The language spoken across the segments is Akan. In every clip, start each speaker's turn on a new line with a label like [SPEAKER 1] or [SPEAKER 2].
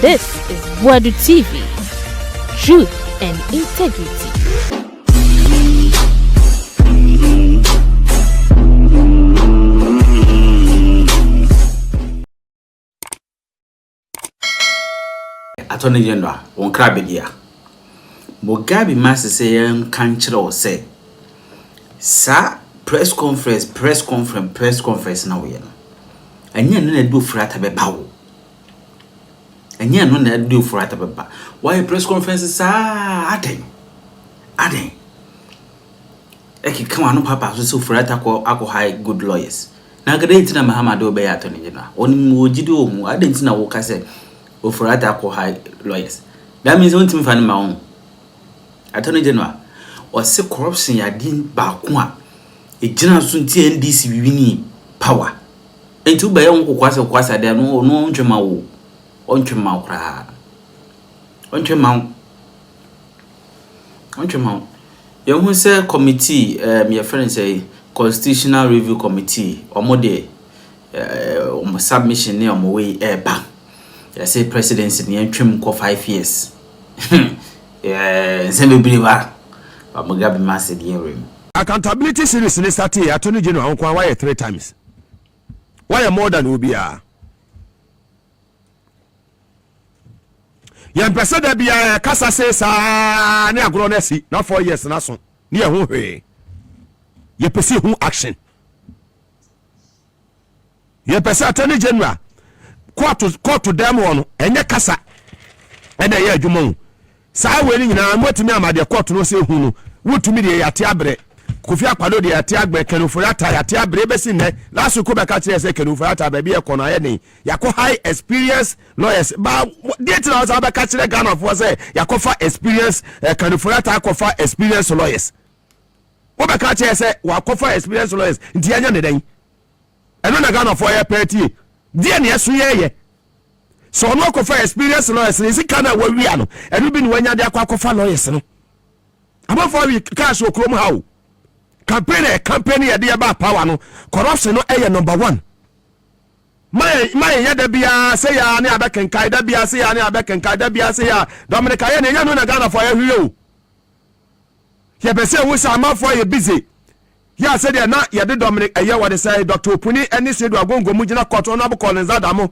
[SPEAKER 1] This is Boadu TV. Truth and integrity.
[SPEAKER 2] Attorney General, on Crabedia. Mugabe Maase say can't or say, Sir, press conference now. And you no do for Atta Bebaw. And you no do for Atta Beba. Why press conferences are adding? Eki come on, Papa, so for Atta high good lawyers. Now get into the Mahamado Bay Attorney General. On Mujido, I didn't know what I said. Ofori Atta high lawyers. That means one team find my own. Attorney General, or say corruption ya din bakwa. A general soon TNDC winning power. And two by uncle kwasa there no on Tremau. You who say committee, your friend say constitutional review committee or more submission near my way bang. I say presidency near trim for 5 years. Yeah, send me believer. But Mugabe Maase the room.
[SPEAKER 3] Accountability series in this Attorney General why 3 times. Why more than Ubia? Yan person that be a Casa says, near Gronesi, not 4 years, and so near who way. You perceive who action. You perceive Attorney General. Court to them one, and your Casa, and a year Jumon. Sa winning now, I'm waiting me the court no say who, would to me the Atiabre. Kufia Pado de Atiagbe, Ofori Atta, Atiabre, Bessin, last week, Kubaka say, Ofori Atta, baby, a corner, Yako high experience lawyers. But details I was about catching a gun of was a Yakofa experience, Ofori Atta, Kofa experience lawyers. What about say, Wakofa experience lawyers, Diana the day. And then a gun of fire party. Dear, yes, we so no Kofa experience lawyers, is it kind of where we are, and we've been when you're there, Kofa lawyers. About 4 weeks, cash will come how. Campaign idea about power no corruption no number 1. My yada bia say ya ne abekan kai da bia say ya ne abekan kai da bia say ya Dominic ya ne no na Ghana for every you. Ye be say we say man for you busy. Ya say there na ye de Dominic ya what they say Dr. Opuni any say do agongo mu gina court on abukọ nzadamo.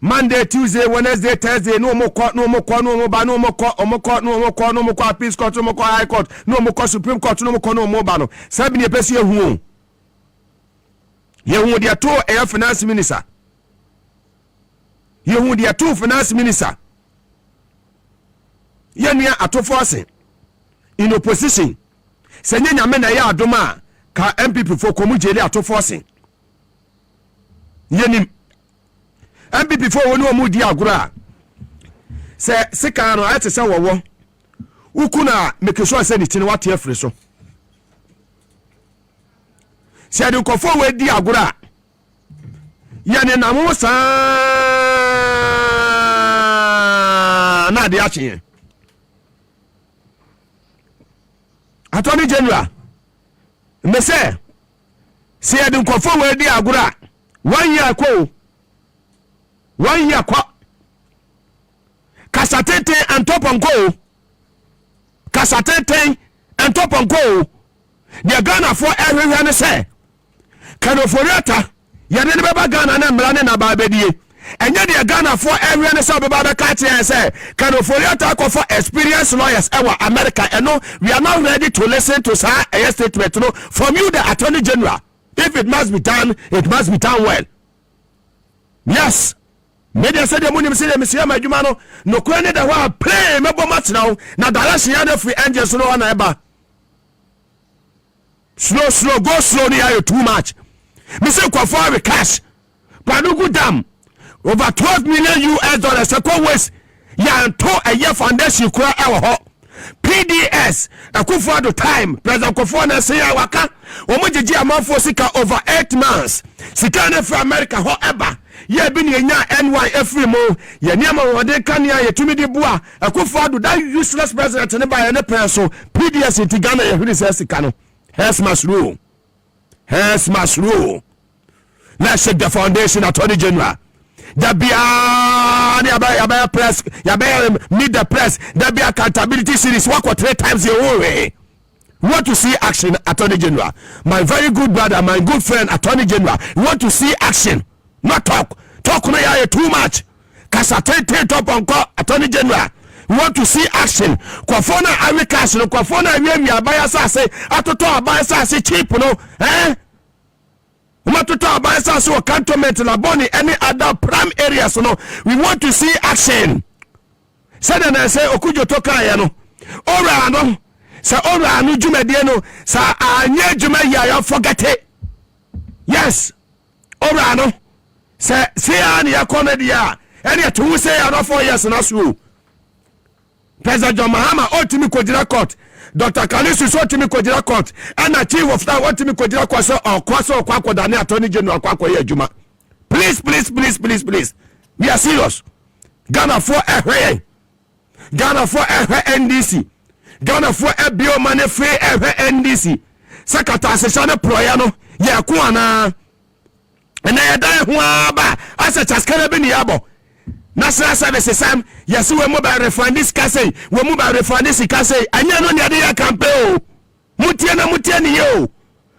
[SPEAKER 3] Monday, Tuesday, Wednesday, Thursday, no more court, no more court, no more bar, no more court, no more court, no more court, no more court, peace court, no more court, high court, no more court, Supreme Court, no more court, no more bar. 7 years per year who? You would your 2 air finance minister. You would your 2 finance minister. You near at forcing in opposition. Sending a man a yard doma ka MPP for Komujeli at forcing. Yenim. MPP before we know mudi agura say sika no ate say wo ukuna make sure say ni tin what here free so say the kofo we di agura ya ne na mo sa na de achi Attorney General me say the kofo we di agura 1 year ago 1 year kwa kasatete and top on go kasatete and top on go the Ghana for everyone say can Ofori Atta ya ne beba Ghana na mrane na babedie enye the Ghana for everyone say beba catch and say can Ofori Atta go for experience lawyers ewa America and no we are not ready to listen to sir a statement no from you the Attorney General. If it must be done well. Yes. Media said the money say the Messiah Majumano, no crane the wa play mebo match now. Na Dalasiana free angels no one ever. Slow, go slow near too much. Mr. Ofori cash. Panugu Dam. Over $12 million US a ways. Ya to a year foundation kwa our PDS Akufo-Addo time President Akufo-Addo say waka omojeji amanfo sika over 8 months sika na for America however ye bi ne nya NY every mo ye niam wode kania ye tumi di bua Akufo-Addo that useless president ne ba ye ne pen so PDS in Ghana ye huri say sika no Hess must rule let's shake the foundation Attorney General da bia yabaya press yabaya meet the press there be accountability series work 3 times your own way. We want to see action, Attorney General. My very good brother, my good friend, Attorney General. We want to see action, not talk. Talk no ya too much. Kasa take top on call, Attorney General. We want to see action. Kwafona awi cash no kwafona awi abaya sase atoto abaya sase cheap no. Umatoto abaya sase o cantonment na boni any other prime areas no. We want to see action. Said na say okujo toka ya no. Ora no. Sa ora anu dwumadie no sa anya dwuma ya forget it. Yes. Ora no. Say an ya comedy ya. Any to say ya 4 years na so. President John Mahama otimi kodira court. Dr. Kalisu so otimi kodira court. And chief of staff otimi kodira court so kwaso kwakoda ne Attorney General kwakoye adwuma. Please. We are serious. Ghana for ehwe. Ghana for NDC. Ghana for bio money free NDC. Sakata session proya no ya ku ana ena ya dai ho aba asa chaskara bi ni abo national services sam yes we mobile refinance kase we mobile refinance kase anya no ne ya campaign mutie ni yo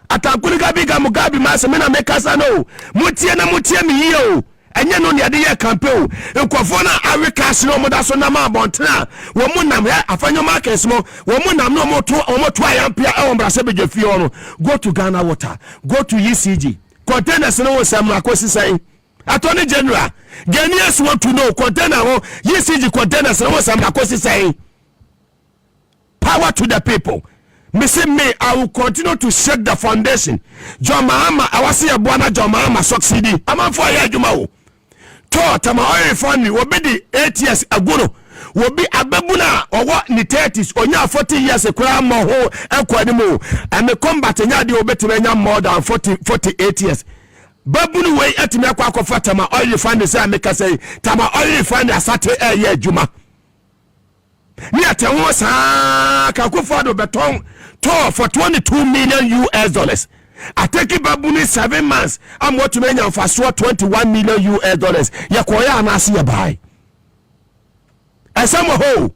[SPEAKER 3] atankuli ga Mugabe Maase me na me kasa no mutie mi yo anya no ne ya campaign ekwofo na awika no mo da so na ma bontena wo mu nam ya afanyo markets mo wo mu nam no mo to ayampia e wombra se beje fie ono go to Ghana Water, go to ECG containers no sam akosi sai Attorney General Ghanaians want to know container ho ECG containers no sam akosi sai. Power to the people. Me say me I will continue to shake the foundation. John Mahama awase ya bwana John Mahama succeed amanfo ya adwuma wo to tama oil fund will be the 8 years ago will be ababuna or what ni 30s onya 40 years ekura mo ho ekwani mo and the combat nya de obetimenya more than 48 years babunu we etime akwa tama oil fund say make say tama oil fund asate ye adwuma ni atenwo sa ka kofado beton to for 22 million US dollars. I take it babuni 7 months. I'm what to menya for 21 million US dollars. Yakoya anasi ya buy. Asamo ho.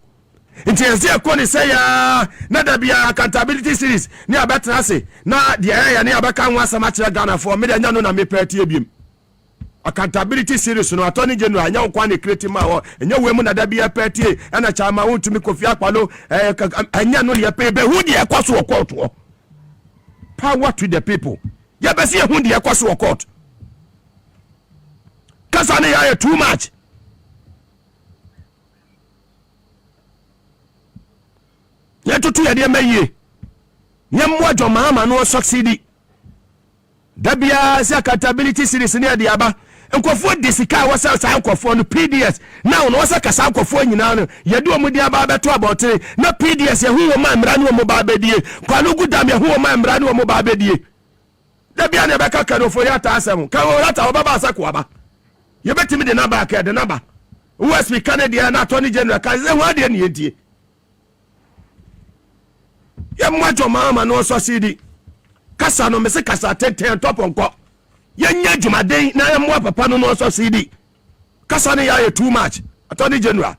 [SPEAKER 3] Inti akoni say ya na da bia accountability series. Ni abetna say na the area ni abaka nwasa match Ghana for me nya no na me party ebiem. Accountability series no Attorney General anya nkwa ne create ma ho enya we mu na da bia party e na chama wontumi Kofi Akpalo anya no ye pe be hu de ekwaso okoto. Power to the people. Ya besi hu de ekwaso okoto. Kasa ne ya too much. Ya tutu ya de maye. Nyamwa John Mahama no succeed. Dabia se accountability series ne de aba. Nkofo disika wasa sa nkofo no PDS now no wasa kasa nkofo nyina no yede omudi aba beto abotere na PDS ye hu ma mra ne omo ba bedie kwalugu dam ye hu ma mra ne omo ba bedie da bia ne beka ka Ofori Atta asem ka Ofori Atta obaba asako aba ye betimi de number ka de number USP Canada na Attorney General ka ze hu ade ne yedie ye mwajo mama no so sidi kasa no me se kasa 10 top onko yenya jumaden na yemwa papa no so CD kasa ne ya too much Attorney General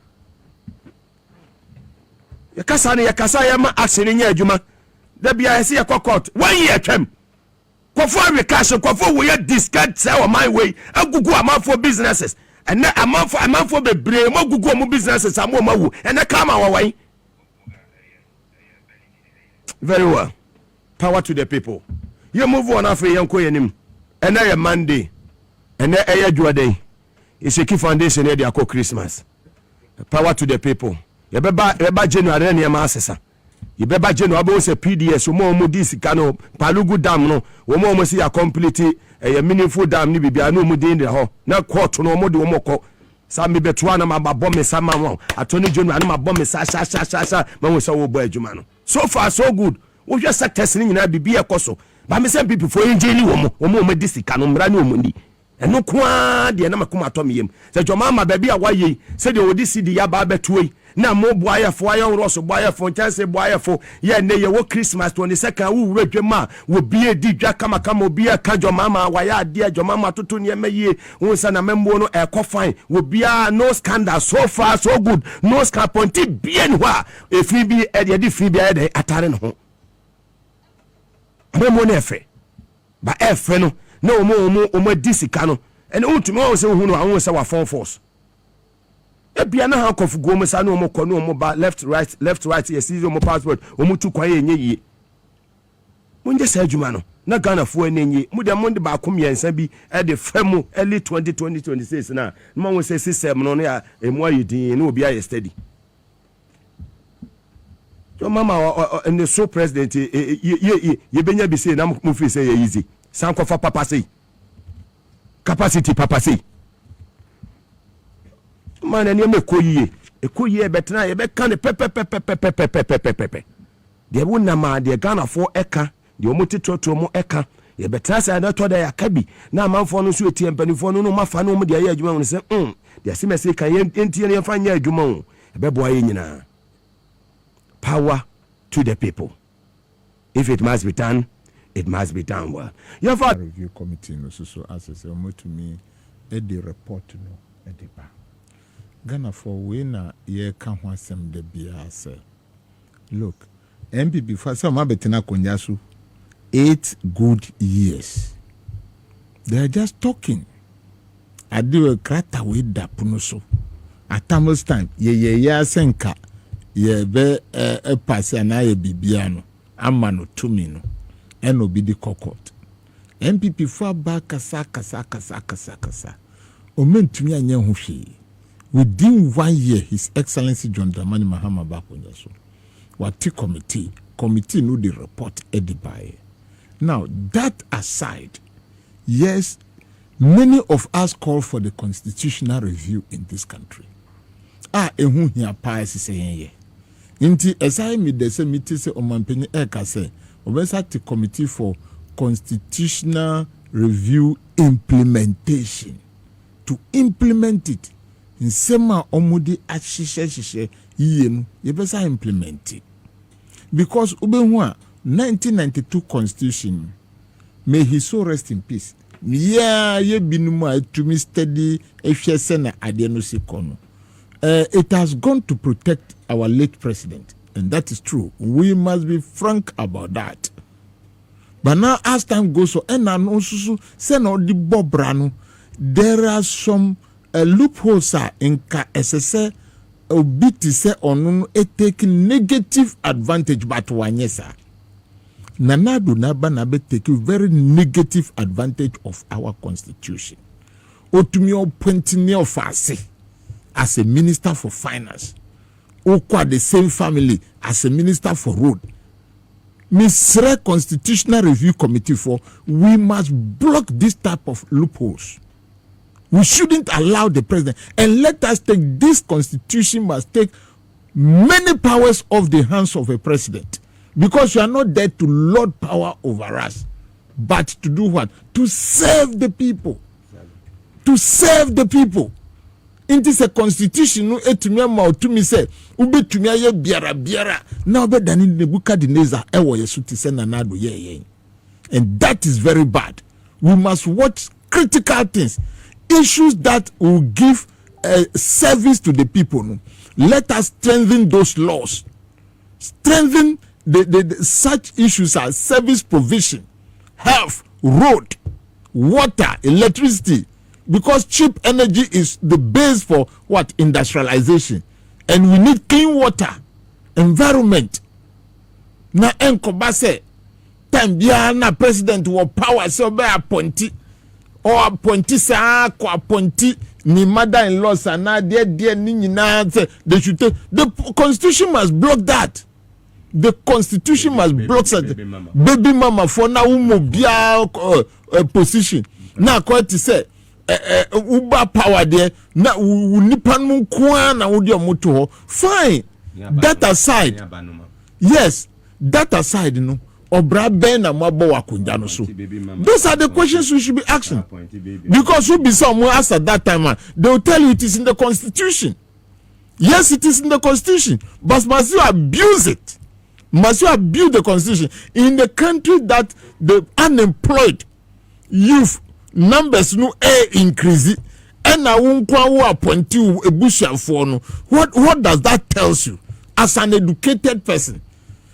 [SPEAKER 3] ya kasa ne ya kasa ya ma action nya adwuma da bia ya se ya court 1 year twem kwofo cash kwofo we ya discard say o my way agugu amanfo businesses and na amanfo bebre mo gugu mo businesses amo mawu and na kama wawan very well. Power to the people. You move on after yanko yenim and na Monday and na eya day. It's a key foundation here dey Christmas. Power to the people. You beba January na ma asesa. You beba January abo se PDS mo dis kano Palugu dam no mo see ya complete a meaningful dam ni bibia no mo dey in ho na court no mo de mo ko sa me beto na ma babọ me sa ma won Attorney General na ma babọ me sa ma wo sa wo bo adwuma no. So far so good. We just sectors ni nyina bibia ekoso. Ba me say people for injili wo mo disika no mra ni omundi eno kwa de na makoma to meyem se jomama ba bia waye se de odi sidi ya ba betuoi na mo boayefo ayo roso boayefo chance boayefo ye ne ye wo Christmas 22nd wo redwema wo bie di dwa kama obia ka jomama waya ade jomama toto ne meye won sa na membo no fine wo bia no scandal so far so good no scandal ponti bien hwa efi bi e de fi bia de atare no ho mo ne efe ba efe no na omo disika no ene utumi o se hu no awon se wa force ebia na ha kofu go mesa na omo kɔ na omo ba left right yes see omo passport omo tu kwan yenye yie munje sa adwuma no na Ghana fo enye mu de monde ba kom yensa bi e de femu early 2026 na ma won se system no ya emu ayedin na obi aye steady yo mama and so president ye benya bi say na mu fi say ye easy san kofa papa say capacity papa say man ene me ekoyie betena ye be kan pepe de wona ma de Ghana for eka de omotitoto mo eka ye betena say na to da ya kabi na amanfo no so etie mpanifo no ma fa no mo de ya adwuma no se de asime say kan ye entie ne fa nya adwuma o be boa ye nyina power to the people. If it must be done, it must be done well. Your
[SPEAKER 4] review committee no so as I say to me the report no the ba Ghana for we na ye kan ho asem de bia say look MPP for some abetena konyasu 8 good years they are just talking adiwe krata we dapuno so at times time ye asenka ye be pass na ye bibia no ama no tumi no eno bi di kokot MPP for ba kasa o mentumi anya ho hwe within 1 year His Excellency John Dramani Mahama Bakonyaso what committee no the report edibaye. Now that aside, yes, many of us call for the constitutional review in this country. Ehu hia pa sise ye nti esai mi de se miti se omanpenyi eka se obesa ti committee for constitutional review implementation to implement it nsema omudi ahihye yiye no ye besa implement it because obehu a 1992 constitution may he so rest in peace ye binum a to me steady ehwe se na ade no sikono. It has gone to protect our late president, and that is true. We must be frank about that. But now, as time goes on, and also there are some loopholes in SSA obiti se on taking negative advantage, but one yes, sir. Nanadu Nabanabe take very negative advantage of our constitution. Otumio Pointineo Fasi. As a minister for finance, or the same family as a minister for road. Mr. Constitutional Review Committee for we must block this type of loopholes. We shouldn't allow the president, and let us take this constitution must take many powers off the hands of a president, because you are not there to lord power over us, but to do what? To serve the people. To serve the people. It is a constitution no etumi ma otumi se ubetumi aye biara na obedani Nebukadnezar ewo yesu ti se nanado ye and that is very bad. We must watch critical things, issues that will give service to the people. No? Let us strengthen those laws, strengthen the such issues as service provision, health, road, water, electricity. Because cheap energy is the base for what? Industrialization. And we need clean water, environment. Na enkoba se time bia na president wo power so be appointi or appointi sa ko appointi ni mother-in-law sana de ni nyina say they should take, the constitution must block that. The constitution must block that. Baby mama for na umo bia position. Na ko ti say uba power there na nipan mu kwa na wodi omoto ho fine. That aside, yes, that aside no obra ben na mabo wakunja no so. Those are the questions we should be asking. Because who be someone asked at that time, they will tell you it is in the constitution. Yes, it is in the constitution, but must you abuse it? Must you abuse the constitution in the country that the unemployed youth numbers no increase and na unkwa appoint you a bushel for no? What does that tells you as an educated person?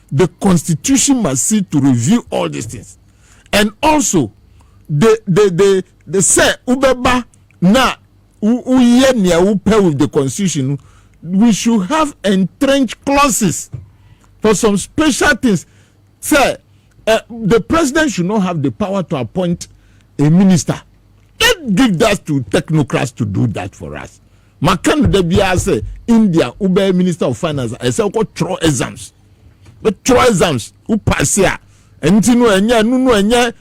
[SPEAKER 4] The constitution must see to review all these things, and also the say ubeba na uye nia upe with the constitution. We should have entrenched clauses for some special things. Say the president should not have the power to appoint a minister. Let's give that to technocrats to do that for us. Makan de bia say India ube minister of finance I say ko throw exams. But throw exams who pass here. Entino enya no enya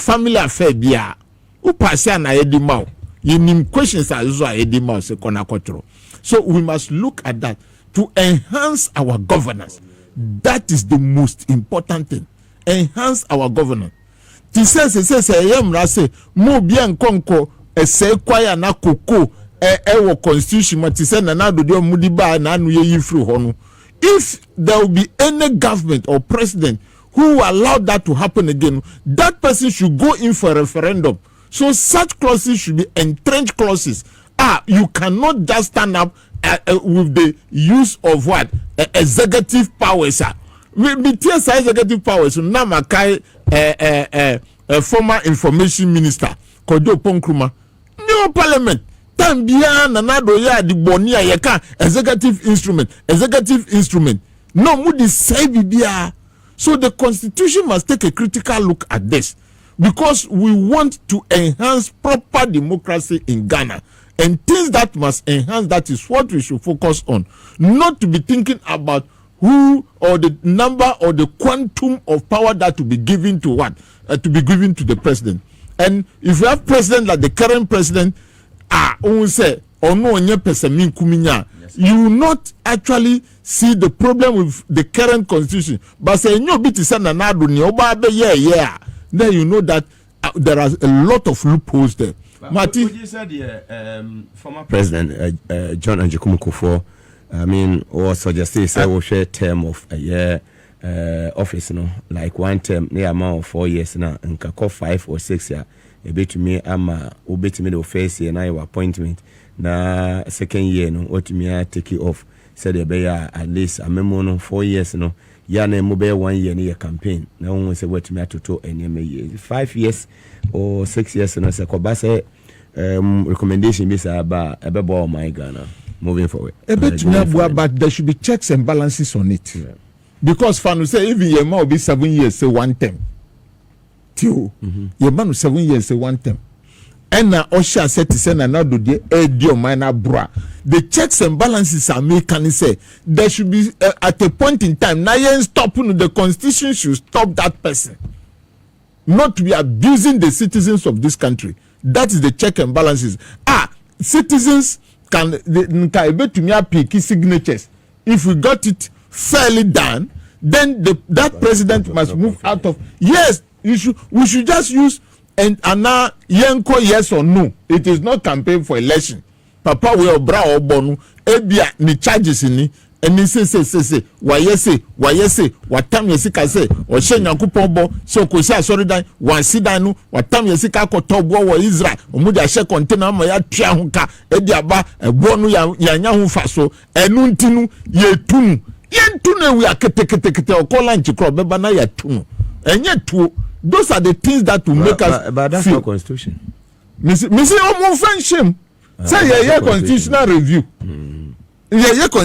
[SPEAKER 4] family affair bia. Who pass here na edima. Yinim questions are so edima se kona control. So we must look at that to enhance our governance. That is the most important thing. Enhance our governance. Ti say yemra say mo bia nkonko ese kwaya na koko wo constitution ma ti say na do de mudi ba na anu ye yifru ho no. If there will be any government or president who will allow that to happen again, that person should go in for a referendum. So such clauses should be entrenched clauses. You cannot just stand up with the use of what executive powers. We tears executive powers. Namakai, former information minister, Kojo Ponkruma, no parliament. Tambia nanado ya di bonia yeka executive instrument. No mudi say bibia. So the constitution must take a critical look at this, because we want to enhance proper democracy in Ghana. And things that must enhance that is what we should focus on. Not to be thinking about who or the number or the quantum of power that to be given to what? To be given to the president. And if you have president like the current president, say, or no, you will not actually see the problem with the current constitution. But say, then you know that there are a lot of loopholes there.
[SPEAKER 3] Marty, you said former president John Anjikumu Kufuor, I mean, or suggested say we share term of a year office, like one term near amount of 4 years now, and kako 5 or 6 years. A bit to me, I'm a bit to me the face and I appointment. Na second year, no, what me I take it off. Said the bear at least a memo 4 years, no. Yana mobile 1 year near campaign. No one say what me to talk any 5 years or 6 years, and I say Kobase recommendation be about my Ghana moving forward. A bit
[SPEAKER 4] but there should be checks and balances on it. Yeah. Because Fanu say even your man will be 7 years, say one term. Your man will 7 years, say one term. And now Osha said to send another day, minor bra. The checks and balances are made, can say there should be at a point in time. Now you stopping the constitution should stop that person not to be abusing the citizens of this country. That is the check and balances. Citizens can to me pick signatures. If we got it fairly done, then that president must move out of. Yes, we should just use and now yanko yes or no. It is not campaign for election. Papa will bra or bonu ebia ni charges ni. And he say why yes what time you see say or shen yankupon so ko say sorry dan one see dan no what time you see ka ko tobo wo Israel omuda she container ma ya tua ho ka e dia ba ebo no ya nya ho fa so enu ntinu ye tunu we akete o ko lunch crop be ba na ya tunu enye tuo. Those are the things that will make us
[SPEAKER 3] but that's
[SPEAKER 4] feel.
[SPEAKER 3] not constitution.
[SPEAKER 4] Me say omo fan shame say yeah constitutional review. Yeah, so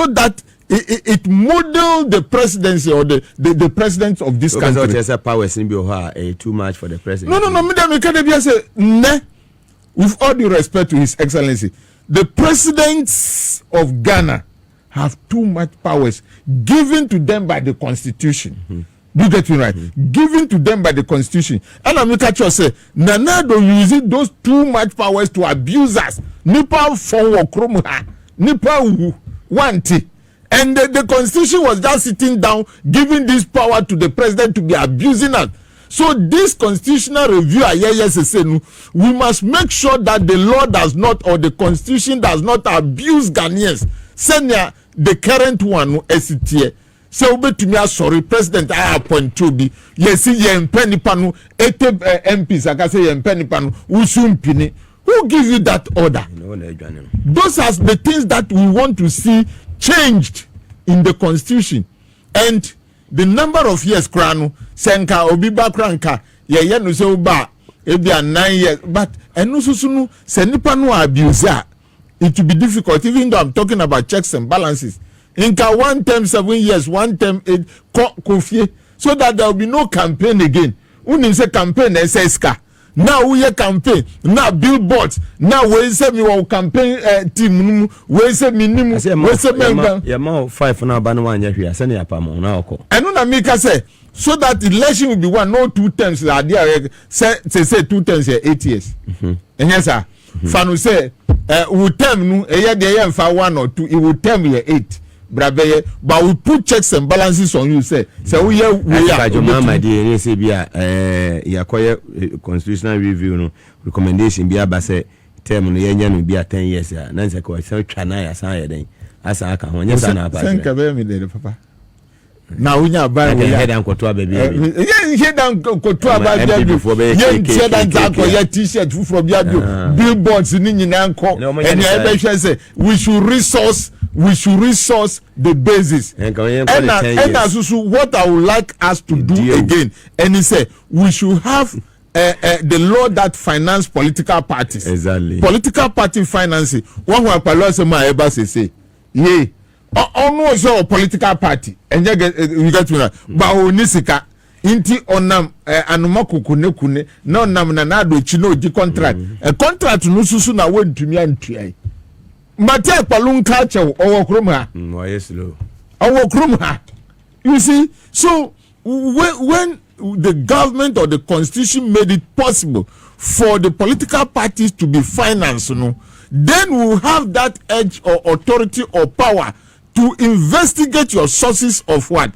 [SPEAKER 4] that it model the presidency or the presidents of this country.
[SPEAKER 3] Powers too much for the president.
[SPEAKER 4] No. With all due respect to His Excellency, the presidents of Ghana have too much powers given to them by the Constitution. Do you get me right? Given to them by the Constitution. And I'm looking at you say, Nanado using those too much powers to abuse us. Nipa for Kromha, Nipa wanti. And the constitution was just sitting down, giving this power to the president to be abusing it. So this constitutional review, we must make sure that the law does not, or the constitution does not abuse Ghanaians. Senior, the current one, SCTA. So to me, sorry, president, I appoint to be. Yes, yen penny panu, 80 MPs, I can say yen penny panu, usumpini. Who give you that order? Those are the things that we want to see changed in the constitution. And the number of years kranu senka obiba kranka ye no se uba ebia 9 years, but enususunu se nipa no abuse, it will be difficult, even though I'm talking about checks and balances. Inka 1 term 7 years, 1 term 8 kofie, so that there will be no campaign again. Unim say campaign SSK. Now we campaign, now billboards, now we say me will campaign team, we say minimum, we say member.
[SPEAKER 3] Yeah, more 5 now, ban 1 year, send your palm now.
[SPEAKER 4] And no Mika say, so that election will be 1, no 2 terms, there say 2 terms, 8 years. And yes, sir, Fanu say, we term no, a year the year for 1 or 2, it will term year 8. But we put checks and balances on you. Say we are.
[SPEAKER 3] My dear, you say be a constitutional review no recommendation be a say term no yenyan be a 10 years. Nancy ko say twana ya san yeden. Asa aka ho nyesa na ba.
[SPEAKER 4] Thank you very much, papa. Now we nya ba we
[SPEAKER 3] head and koto baby.
[SPEAKER 4] Yeah, head and koto ba baby. Yeah, head andako ya t-shirt from Boadu. Billboards ni nyina nko. And you say we should resource the basis. And what I would like us to do again, and he said we should have the law that finance political parties.
[SPEAKER 3] Exactly.
[SPEAKER 4] Political party financing. One who say my eba say, yeah. No so political party. And you get me now. But onisika inti onam anuma kune na onam na na do chino di contract. A contract no susu na we ntumi antua. Mate palun culture owo krom ha.
[SPEAKER 3] Yes low.
[SPEAKER 4] Owo krom ha. You see, so when the government or the constitution made it possible for the political parties to be financed, then we will have that edge or authority or power to investigate your sources of what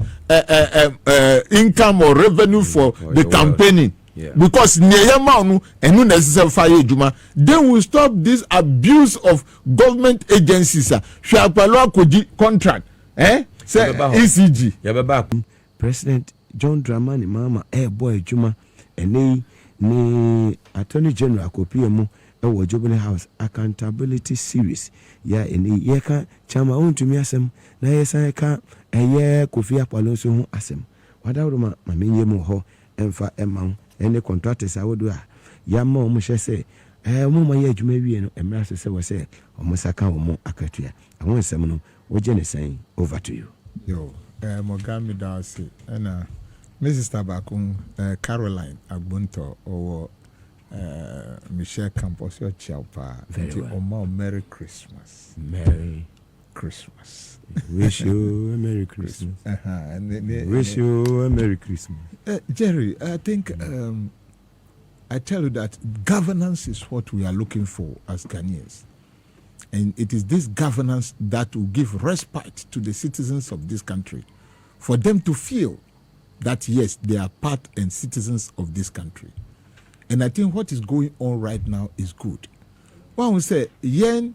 [SPEAKER 4] income or revenue for the campaigning. Yeah. Because then we stop this abuse of government agencies. Contract, say ECG.
[SPEAKER 3] President John Dramani Mama, boy Juma, and ni Attorney General Kopiemo, Jubilee House Accountability Series. Yeah, and ye can chama on to me asem, na yes I can, and yeah, Kofi Apollo asem. What out of my minium ho, and for among any contractors I would do. Yamo Musha say, Mama Yaj maybe and Master say, or Musaka or more Akatia. I want some what Jenny saying over to you.
[SPEAKER 4] Yo, Mugabe Maase, and Mrs. Tabakun, Caroline Agbunto, or Michelle Campos, your Chalpa. Very well. Merry Christmas.
[SPEAKER 3] Merry
[SPEAKER 4] Christmas.
[SPEAKER 3] Wish you a Merry Christmas. Wish you a Merry Christmas.
[SPEAKER 4] Jerry, I think I tell you that governance is what we are looking for as Ghanaians. And it is this governance that will give respite to the citizens of this country, for them to feel that, yes, they are part and citizens of this country. And I think what is going on right now is good. When we say, yen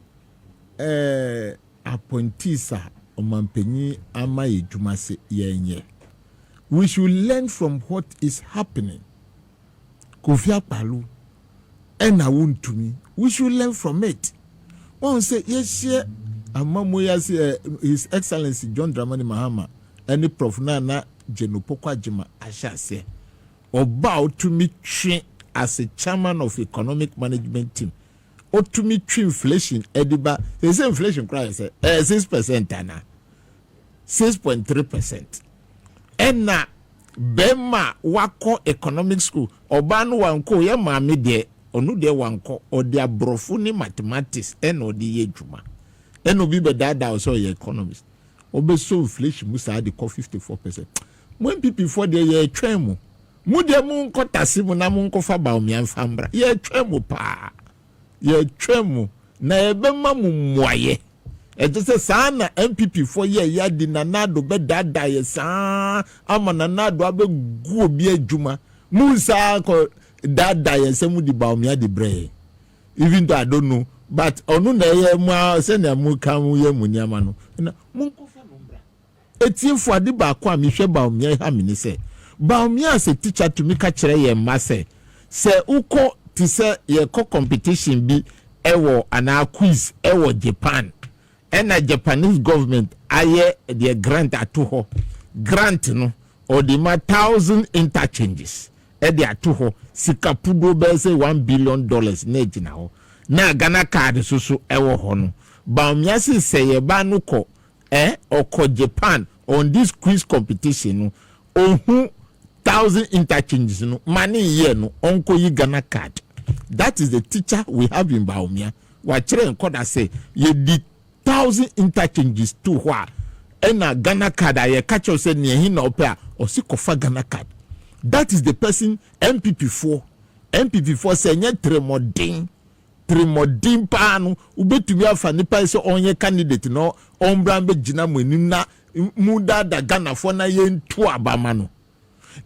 [SPEAKER 4] appointees omampeni ama ejumase yenye, we should learn from what is happening. Kofi Akpalu, Enawuntumi, we should learn from it. When we say, yes, His Excellency John Dramani Mahama, any Prof. Nana Jenopokwa Jima Ashase, about to me as a chairman of economic management team, or to me inflation, Ediba, they say inflation cries 6% ana 6.3%. And na Bema wako economic school, Obanu wanko ya mami de, onu de wanko, or their brofuni mathematics, and or the yejuma. And obi be dada also your economist. Obe so inflation musa had the 54%. When people for the year tremo, mude mun ko tasimu na mun ko fa ba omi anfambra. Ye tremo pa. Ye tremo na ebe ma mu muaye. just say sana MPP for ye di nanado be dada ye sa ama nanado abe gu obi adwuma musa ko dada ye se mu di baomia di bre even though I don't know but onu na ye mu se na mu kan ye mu nyama no na munko fa no bra etiefo ade ba ko amehwe baomia ha me ni se baomia se teacher to me ka kire ye ma se uko ti se ye ko competition bi ewo ana quiz ewo Japan and a Japanese government aye the grant ato ho grant no or the 1,000 interchanges e de ato ho sika pudo be say $1 billion na gina ho na Ghana card so ewo ho no baomia se ye ba no ko oko Japan on this quiz competition no ohu 1,000 interchanges no money here no onko yi Ghana card. That is the teacher we have in Baomia. Wachere enkoda say ye di 1,000 interchanges to hwa ena Ghana card aye catch us say ne hin na opa o si kofa Ghana card. That is the person MPP4 say nye tremodin pa no ubetumi afa nipa say onye candidate no ombra be gina mwenim na muda da Ghana for na ye ntu abama no.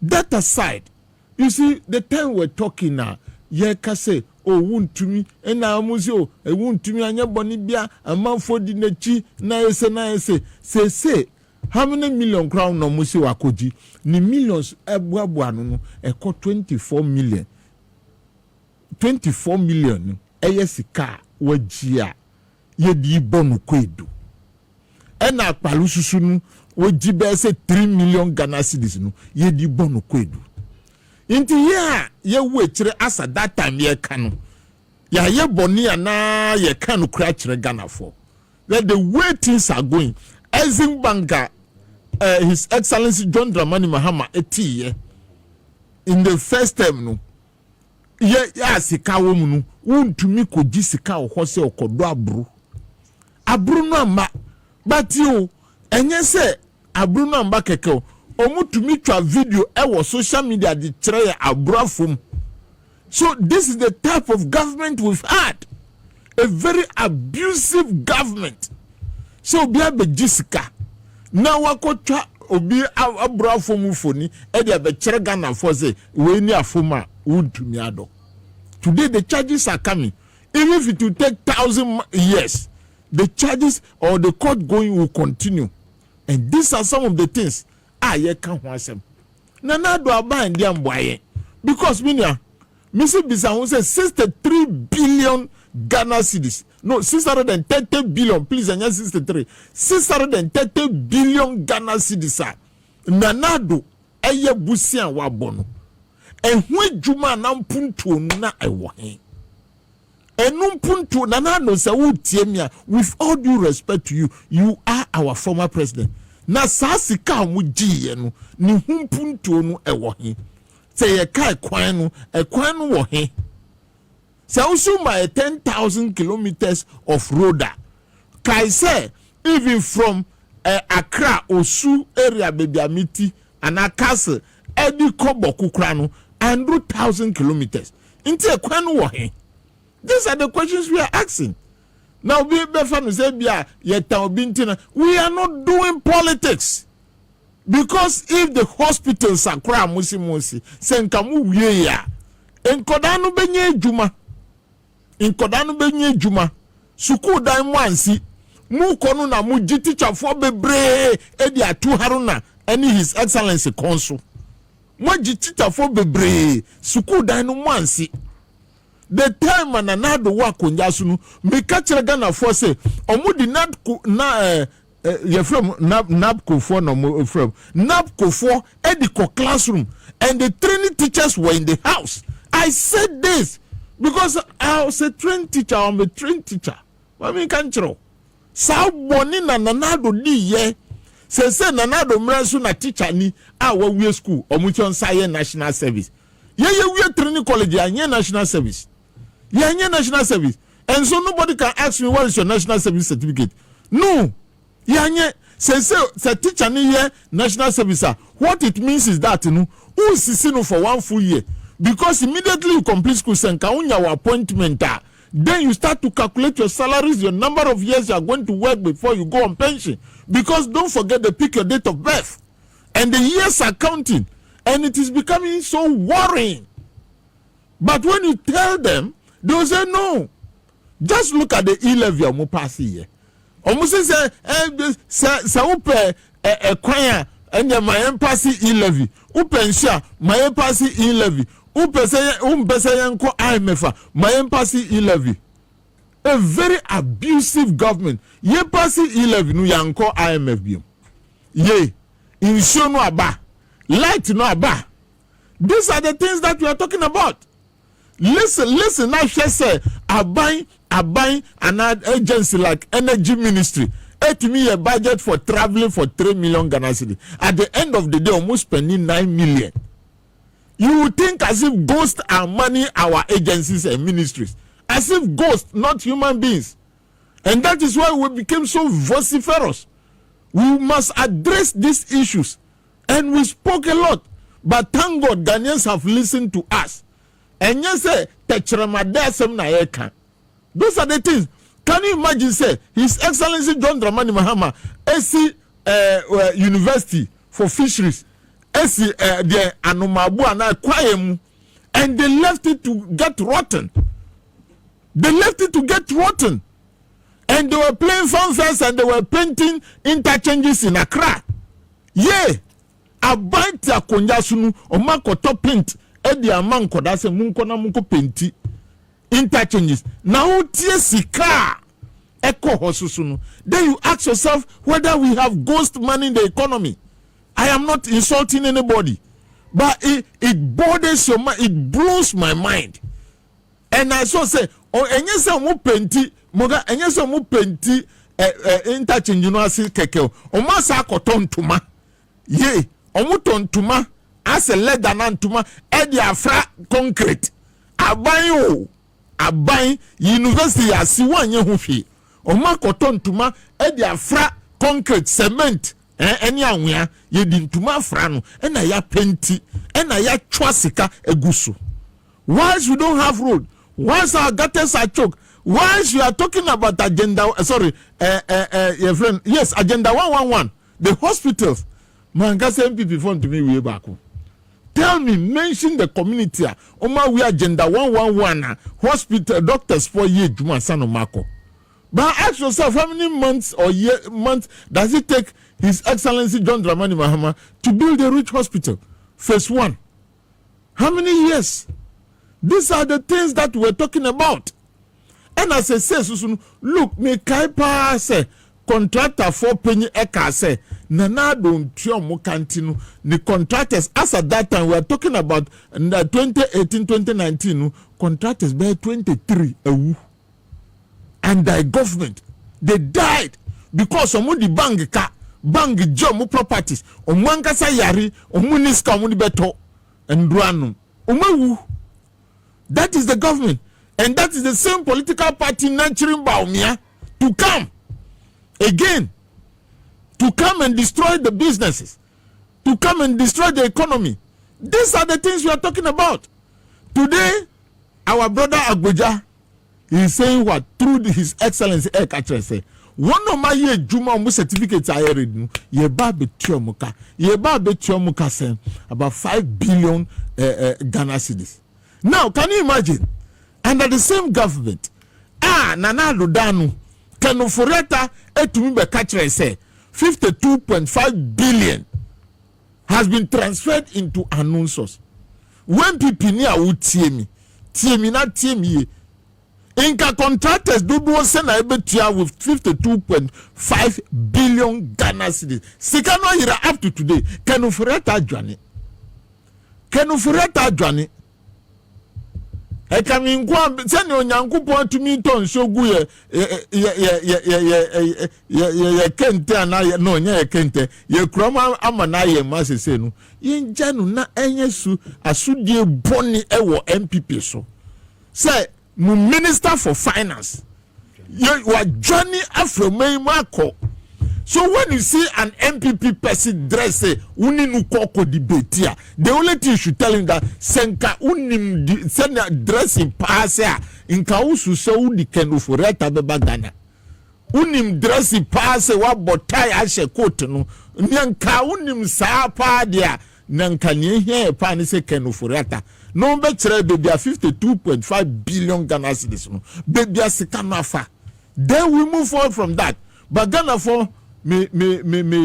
[SPEAKER 4] That aside, you see the time we're talking now ye ka say o wuntumi ena amuzi o e wuntumi anya boni bia amanfo di nachi na ese say how many million crown no musi wakoji ni millions ebuabu anu no e ko 24 million eye sika wajia ye di bonu kwedu ena palu susu nu waji be say 3 million Ghana cedis nu ye di bonu kwedu. Inti ye wechire asa that time ye kanu ya ye boni ana ye kanu kra chire Ghana for that the way things are going Exim Banker His Excellency John Dramani Mahama etiye in the first term no ye sika wo mu no wontumi koji sika wo hose okodo abru no amba but you enye se abru no amba keke omutumi twa video ewo social media di kire abrafum. So this is the type of government we've had, a very abusive government. So bia be jisika na wakotwa obi abrafum foni e dia be kire Ghana for say we ni afoma wontumi ado. Today the charges are coming. Even if it will take 1,000 years, the charges or the court going will continue. And these are some of the things ye can wasem na na do aba ndi amboaye because minia misi bisa who say 63 billion Ghana cedis, no 630 billion, please anya 630 billion Ghana cedis na na do eye busia wa bono ehun adwuma na mpuntuo na ewo he enu mpuntuo na na no say wo tie me with all due respect to you, you are our former president. Na sasika mu giye no ni humpuntuo no ewo he se ye kai kwan no wo he se usuma 10,000 kilometers of road kai say even from Accra Osu area baby amiti and Castle edi koboku kra no 100,000 kilometers inte kwan wo he. These are the questions we are asking. Now we are not doing politics because if the hospitals are cry musi senkamu we ya enkodanu benye juma suku dan mwansi mu kono na mu ji teacher for bebre e dia 200 any His Excellency Consul mu ji teacher for bebre suku dan mwansi. The time mananado wa konjasu no me ka kire Ghana for say omudi ye from NABCO for no from NABCO for edico classroom and the training teachers were in the house. I said this because I was a trained teacher. I'm a trained teacher. I mean control. Sa boni na nanado di ye say nanado mranso na teacher ni we school omuchon science national service. Ye we training college anye national service. Anye national service. And so nobody can ask me what is your national service certificate. No. Yanye say teacher ni here national service. What it means is that who is for 1 full year because immediately you complete school senka unya appointment Then you start to calculate your salaries, your number of years you are going to work before you go on pension. Because don't forget they pick your date of birth. And the years are counting. And it is becoming so worrying. But when you tell them, they will say no. Just look at the E-levy omo pass here. Omo say upe kwanya enya my pass E-levy. Upe nsha my pass E-levy. Upe say yanko IMF my pass E-levy. A very abusive government. Ye pass E-levy no yanko IMF biom. Ye insure no aba. Light no aba. These are the things that we are talking about. Listen, now she say, buying an agency like Energy Ministry. To me, a budget for traveling for 3 million Ghana cedis. At the end of the day, almost spending 9 million. You would think as if ghosts are money our agencies and ministries. As if ghosts, not human beings. And that is why we became so vociferous. We must address these issues. And we spoke a lot. But thank God, Ghanaians have listened to us. And you say, those are the things. Can you imagine, say, His Excellency John Dramani Mahama, AC University for Fisheries, AC the Anomabu and Kwayemu, and they left it to get rotten. They left it to get rotten. And they were playing fanfares and they were painting interchanges in Accra. Yeah. Abite ya konjasunu, omakoto paint. Edi amang kodase munko na munko penti interchanges na utie sika eko hosusunu. Then you ask yourself whether we have ghost money in the economy. I am not insulting anybody, but it bothers your mind, it blows my mind. And I so say enye se mu penti moga enye se mu penti interchange no asi keke o ma sa kotontuma ye omu tontuma as a leather nantuma edi afra concrete aban university asiwanye hufi oma kotontuma edi afra concrete cement eni anwea ye di ntuma afra no na ya penti na ya twasika egusu. Once we don't have road, once our gutters are choked, once you are talking about agenda your friend, yes, agenda 111, the hospitals man gas MPP phone to me way back. Tell me, mention the community. Oma we agenda 111 hospital doctors for year Juma Sano Marco. But ask yourself how many months does it take His Excellency John Dramani Mahama to build a rich hospital? Phase 1. How many years? These are the things that we're talking about. And as I say, look, me kaipa say contractor for penny eka say nana don't mo continue the contractors as at that time we are talking about 2018-2019 contractors by 23 and the government they died because some the bank job properties omwankasa yari omuniska omuni beto and duanu omewu. That is the government, and that is the same political party nurturing Baumia to come again, to come and destroy the businesses, to come and destroy the economy. These are the things we are talking about. Today, our brother Agboja is saying what? Through His Excellency Ekatre say, one of my year Juma certificates I read, Yeba Betiomuka saying about 5 billion Ghana cedis. Now, can you imagine? Under the same government, Nana Lodanu, can Ofori Atta etumbe kachre say 52.5 billion has been transferred into announcers. When people near would tie me not tie me. Inca contractors do send a with 52.5 billion Ghana cedis. Sikano ira up to today. Can Ofori Atta Johnny? I come in Guam, send your young coupon to me, ton so good. Kente and I no, Kente, ye croma amanaye masse senu. Yen Janu na enyesu, a sudie boni ewo MPP so. Say, Minister for Finance, you are Johnny Afro May Marco. So when you see an MPP person dress uninu koko debate here, the only thing you should tell him that senka unim send dressing pass here inka usu so udi Ken Ofori Atta beba Ghana unim dressy pass wa botai ashe coat no nyanka unim saa pa dia nanka ne hia pa ne se Ken Ofori Atta no be kire baby 52.5 billion Ghana cedis no baby asika no afa. Then we move forward from that. But Ghana for me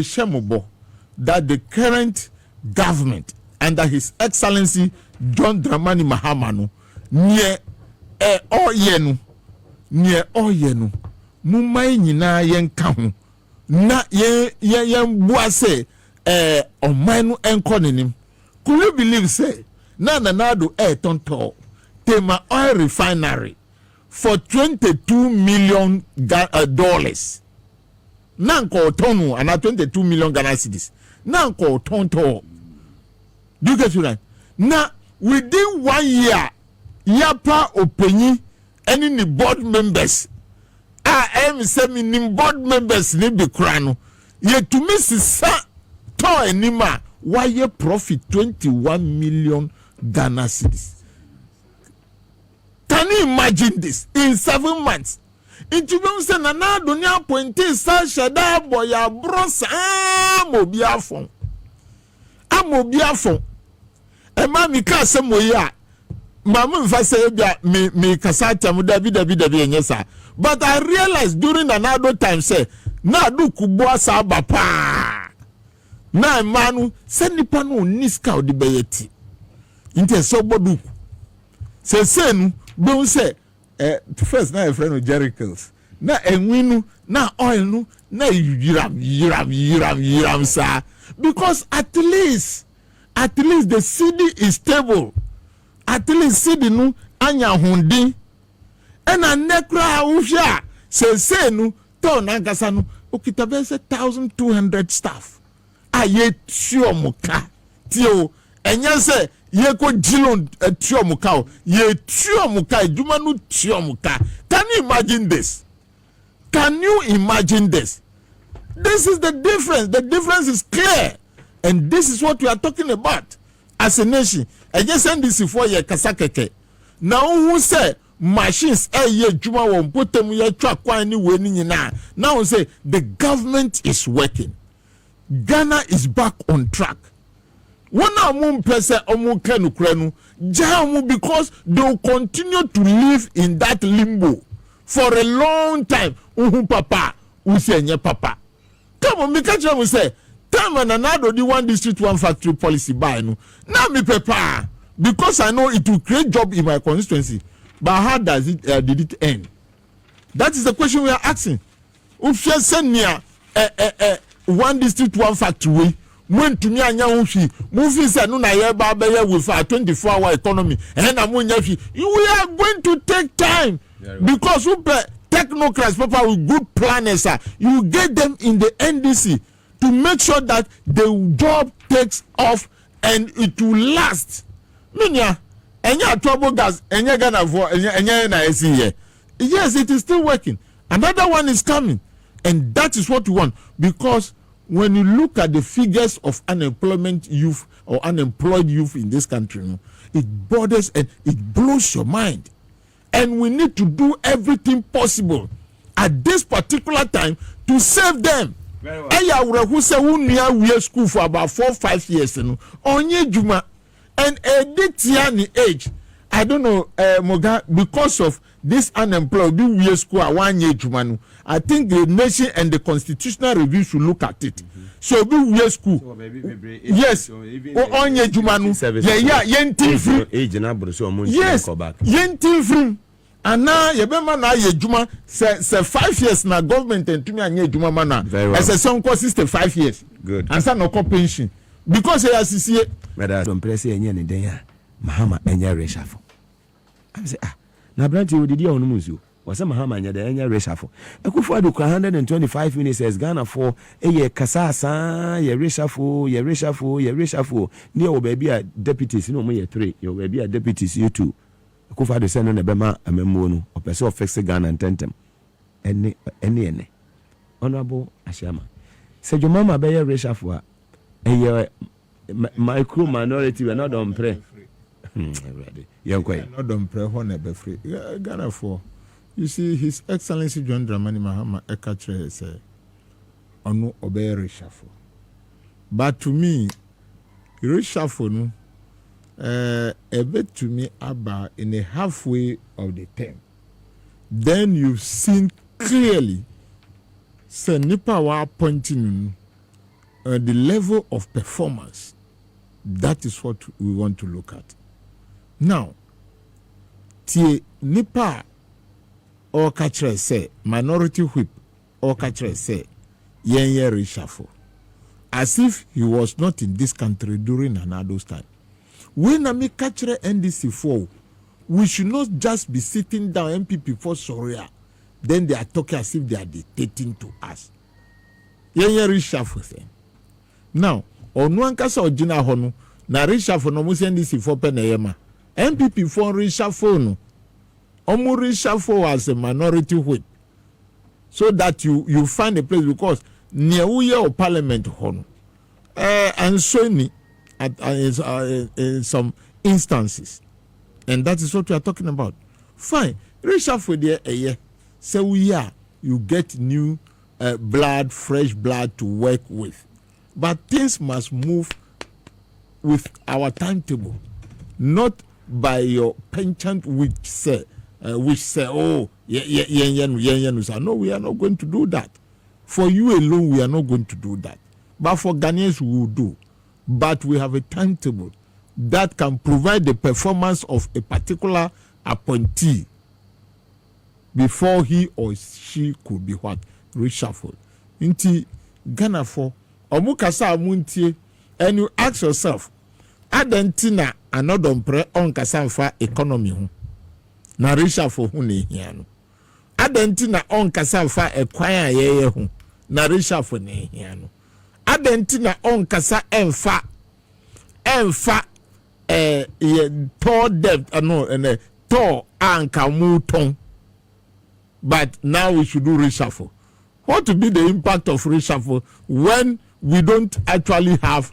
[SPEAKER 4] shemobo that the current government under His Excellency John Dramani Mahama no near oyenu mumai nyina yenka ho na yen boase omanu enko nenim. Could you believe say na nanado tonto Tema Oil Refinery for $22 million dollars. Nanko tonu and 22 million Ghana cedis. Nanko tonto. Do you get it right? Now within 1 year, Yapa Openyi any board members. I am saying board members ni be krano. Ye to me sa to enima why ye profit 21 million Ghana cedis. Can you imagine this in 7 months? It you say na dunia pointing sa shada boya bros amobiafon. E ma mi ka se moya. Mama mfa say bia me kasata mu dabi enyesa. But I realized during another time say na do kubo asa ba pa. Na manu se nipa no niska odi beyeti. Inte so bodu. Se nu don't say first na a friend of Jericho's na enwinu na oil nu na yiram sa because at least the city is stable, at least city nu anya hundi ena nekra uhia se nu to na gasa nu okita be 1,200 staff aye tuomuka tio enya se ye ko jilon tuomuka ye tuomuka ejuma nu tuomuka. Can you imagine this? Can you imagine this? This is the difference. The difference is clear, and this is what we are talking about as a nation. I just send this for ye kasakeke. Now who say machines ye juma won potem ye twa kwan ni we ni nyina. Now say the government is working. Ghana is back on track. When among person krenu jamu because they will continue to live in that limbo for a long time. Papa, usenye papa. Come on, me catch them say, time and another the 1 district 1 factory policy by no. Now me papa because I know it will create job in my constituency. But how does it did it end? That is the question we are asking. If you send me 1 district 1 factory. When to me anya unfi movies anu na ye ba be with a 24-hour economy and we are going to take time because technocrats papa with good planners you get them in the NDC to make sure that the job takes off and it will last. Minya enya trouble gas enya Ghana for enya na esi here. Yes, it is still working. Another one is coming, and that is what we want because when you look at the figures of unemployment youth or unemployed youth in this country, it borders and it blows your mind. And we need to do everything possible at this particular time to save them. Very well. Who say we are school for about 4-5 years onye juma and a age. I don't know, Moga, because of this unemployed, we school at 1 year juma. I think the nation and the constitutional review should look at it. So we school. So yes. On ye jumanu. Yeah, yentin free. Yes. Yentin free. And now ye be man na ye juma say 5 years na government and to me anye juma mana. As a son cost 5 years. Good. And sa no pension. Because he has see
[SPEAKER 3] whether don't press enye ne den ya. Mahama enye reshafo. I say na branch we did on musu. Was a Mahama nya the enye reshafo. Ekufo adu 125 minutes as Ghana for ye kasasa ye reshafo ni o baby a deputies no mo ye 3 your baby a deputies you 2. Ekufo adu send no bema amemo no opese of fix Ghana tentem ene honorable Ashama say your mama be ye reshafo a micro minority we not on pray
[SPEAKER 4] Not don't pray when be free. Ghana for. You see, His Excellency John Dramani Mahama Ekatre say, "Onu obey reshuffle." But to me, reshuffle no, a bit to me about in a halfway of the term. Then you've seen clearly, say nipa wa pointing the level of performance. That is what we want to look at. Now, tie nipa or catcher say minority whip or catcher say yen reshuffle, as if he was not in this country during Anado's time. When I make catcher NDC for, we should not just be sitting down MPP for Soria, then they are talking as if they are dictating to us. Yen reshuffle thing. Now, on one case of Jina Honu, na reshuffle no musi NDC for peneyema. MPP for reshuffle no. Omu reshuffle as a minority whip. So that you find a place, because near uye or parliament honu. And so ni in some instances. And that is what we are talking about. Fine. Reshuffle there a year. So we are, you get new blood, fresh blood to work with. But things must move with our timetable, not by your penchant which say, oh, no, we are not going to do that. For you alone, we are not going to do that. But for Ghanaians, we will do. But we have a timetable that can provide the performance of a particular appointee before he or she could be what? Reshuffled. Inti Ghana for Omukasa Amuntie, and you ask yourself, Adentina another pre on Kasanfa economy. Na reshuffle hu ne hia no. Adentina on Kasanfa acquire ye hu. Na reshuffle ne hia no. Adentina on kasa emfa tall debt no and tall anka muton. But now we should do reshuffle. What will be the impact of reshuffle when we don't actually have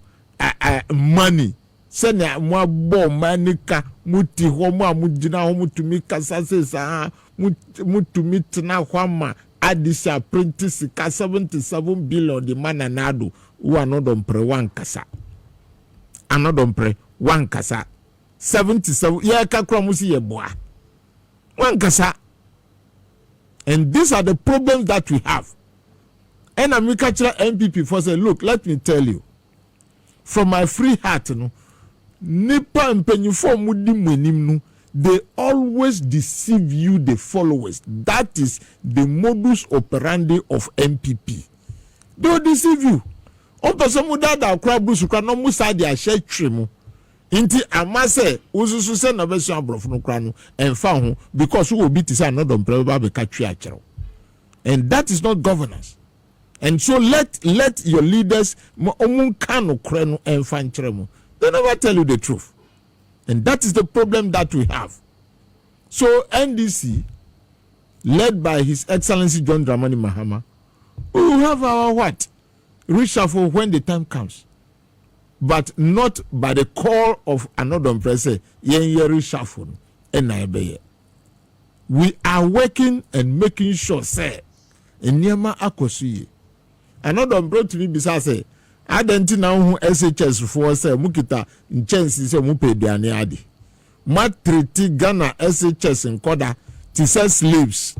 [SPEAKER 4] money? Senya mwa bo manika muti homo amujina homo tumika sase sa mutumi tena kwama adisi apprentice ka 77 billion the man anado who anodon pre one kasa anodon pre one kasa 77 ya kakra musi ye boa one kasa. And these are the problems that we have. And I'm catching MPP for say, look, let me tell you, from my free heart, no, nipa mpenyufo mudi mwenim, they always deceive you, the followers. That is the modus operandi of MPP. They will deceive you. Oto se muda da kwa busu kwa no musa di ashe trimu. Inti amase ususu se na besu abrofu no kwa no emfa ho, because who will be to say another umbrella be catch you. And that is not governance. And so let your leaders they never tell you the truth. And that is the problem that we have. So NDC, led by His Excellency John Dramani Mahama, we will have our what? Reshuffle when the time comes. But not by the call of another pressure, reshuffle. We are working and making sure, say, in Niama Akosuye. Another brought to me beside say, I don't know who SHS for say, Mukita, in chance say, Mupe Diane Adi. Matriti Ghana SHS in Koda, to say slaves.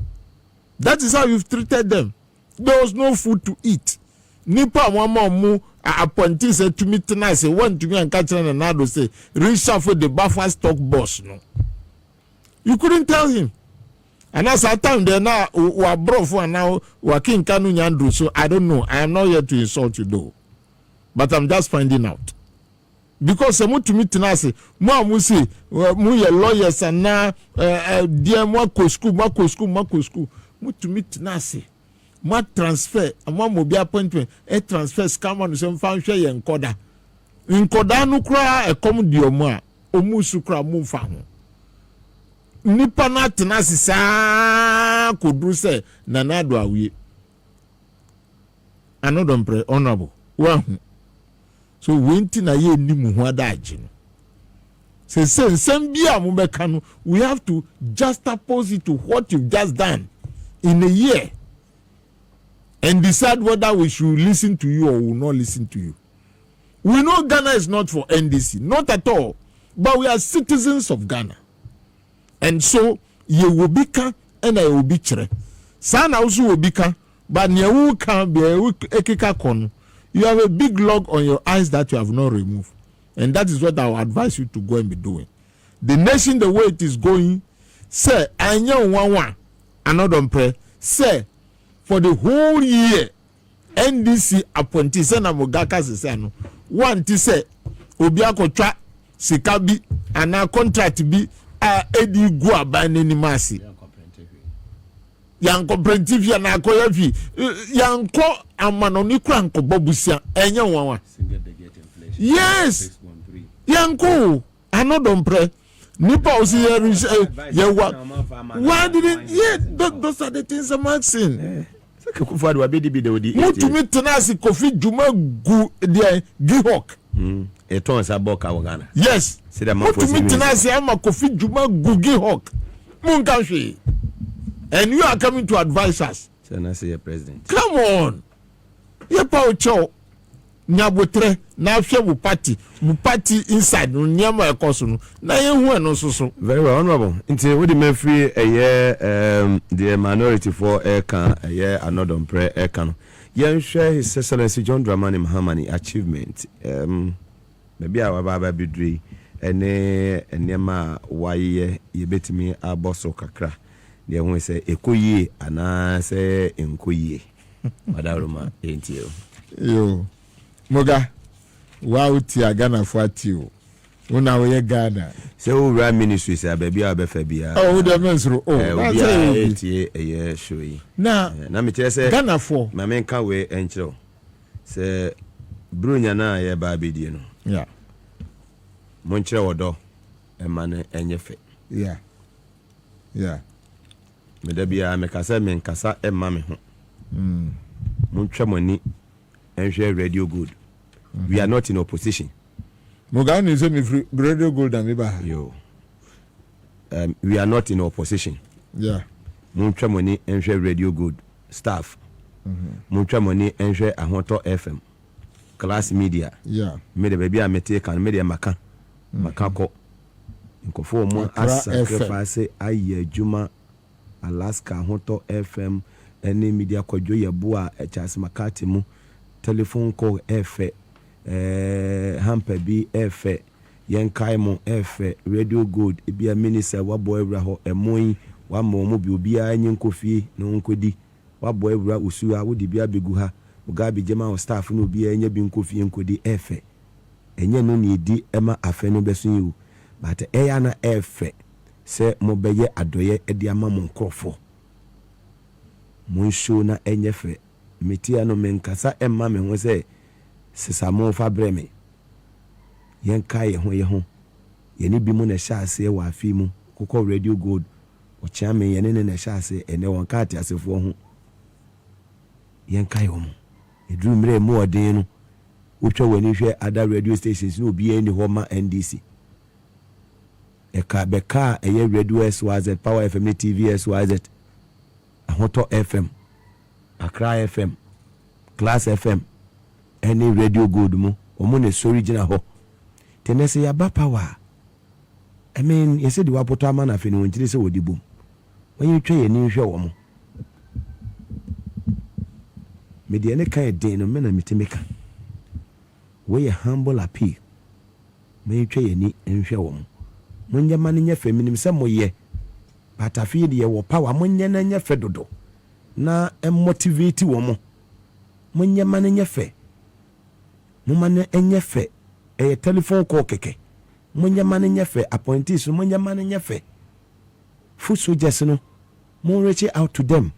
[SPEAKER 4] That is how you've treated them. There was no food to eat. Nipa mama mu appointee say to me tonight say want to me and catch and now say reshuffle the buffer stock boss no. You couldn't tell him. And as that time they now we brought for now working Kanu Nyandru, so I don't know. I am not here to insult you though. But I'm just finding out. Because some to me tonight say mu say mu ye lawyers and now dear mo school mu to me tonight say ma transfer ama mo bi appointment transfer scam no sem fa hwe ye nkoda no kra ekom di omu a omu su kra mu fa ho nipa na tena sisa kodru se nanado awie anodon pre honorable wa hu so wenti na ye ni mu ho adaje no Say Sambia Mubekano, we have to juxtapose it to what you've just done in a year and decide whether we should listen to you or will not listen to you. We know Ghana is not for NDC, not at all, but we are citizens of Ghana. And so, you will be can and I will be chere. Sana also will be can, but you can be a ekika kono. You have a big log on your eyes that you have not removed. And that is what I will advise you to go and be doing. The nation, the way it is going, say, I know one, another prayer, say, for the whole year, NDC appointees and Amogaka Sisano, one to say, Obiako tra, Sikabi, and our contract be Edi Gua by Nini Maase. Young comprehensive Yanakoyavi, Yanko Amanonikranko Bobusia, and young one. Yes. Yanko, another pray. Nipa osi why didn't those are the things I'm asking. Mutu tenasi Kofi Juma gu the Gihok.
[SPEAKER 3] Eton sa boka wagana.
[SPEAKER 4] Yes. Mutu tenasi ama Kofi Juma gu Gihok. Munkanshi. And you are coming to advise us.
[SPEAKER 3] President.
[SPEAKER 4] Come on. Yepa ocho. Nyabotre na hwe bu party inside no nyama ekoso no na yehu eno soso.
[SPEAKER 3] Very well, honorable. Nti we the men free the minority for can another prayer can. Yen share His Excellency John Dramani Mahamani achievement. Maybe our baba bidri ene enema waye yebetimi aboso kakra. They won say ekoyi ana say enkoyi. Madaruma entio.
[SPEAKER 4] Yo. Moga, wow, tia Ghana for you. Una we Ghana.
[SPEAKER 3] So we run ministry, say baby, I be fabia.
[SPEAKER 4] Oh, the men's oh,
[SPEAKER 3] that's a year showy.
[SPEAKER 4] Now,
[SPEAKER 3] me tell say
[SPEAKER 4] Ghana for
[SPEAKER 3] my men can we entro. Say Brunya na ye baby dino.
[SPEAKER 4] Yeah.
[SPEAKER 3] Montre odo e man enyefe.
[SPEAKER 4] Yeah. Yeah.
[SPEAKER 3] Me da bia me kasa men kasa e ma me ho. Montre moni enhwe radio good. We are not in opposition.
[SPEAKER 4] Mogani is me radio gold and meba.
[SPEAKER 3] Yo. We are not in opposition.
[SPEAKER 4] Yeah.
[SPEAKER 3] Muncha money enhwe radio good staff. Muncha money enhwe Ahonto FM. Class media.
[SPEAKER 4] Yeah.
[SPEAKER 3] Me the baby amete kan me the maka. Makako. Nkofo mo sacrifice aye juma Alaska Ahonto FM any media kwadwo yeboa Charles Makati mu telephone call efe hamper bi efe yenkai mo efe radio good ebia minister wabo ewra ho emoi wa mo bi obi anyi nkofie no nkodi wabo ewra usua wodi bia begu ha Mugabe jema o staff no obi anya bi nkofie nkodi efe enye no ni di ema afe no beso yiwu but eya na efe se mo beye adoye edi ama mo nkrofo mo show na enyefe metia no menkasa emma me ho se sesamo fa breme yenka ye ho yeni bi mu na hyase wa afi mu kokọ radio gold o chiame yene ne na hyase ene won ka ati asefo ho yenka ye ho edru mre mu odin no utwa wani hwe other radio stations no obi eni ho ma NDC beka eye radio SYZ Power FM TV SYZ Ahonto FM Accra FM Class FM any radio good mu omo ne so original ho tenese ya ba power I mean you said the wapoto ama na fe no ntire se wodi bom when you twa ye ni hwe wo mo me de ne kan den no me na metemeka we humble appeal me twa ye ni nhwe wo mo munye mane nya fe minim se moye batafi de ye wo power munye na nya fe dodo na motivate wo mo munye mane nya fe mumane enye fe telephone call keke munye mane nya fe appointees munye mane nya fe food soldiers no mun reach out to them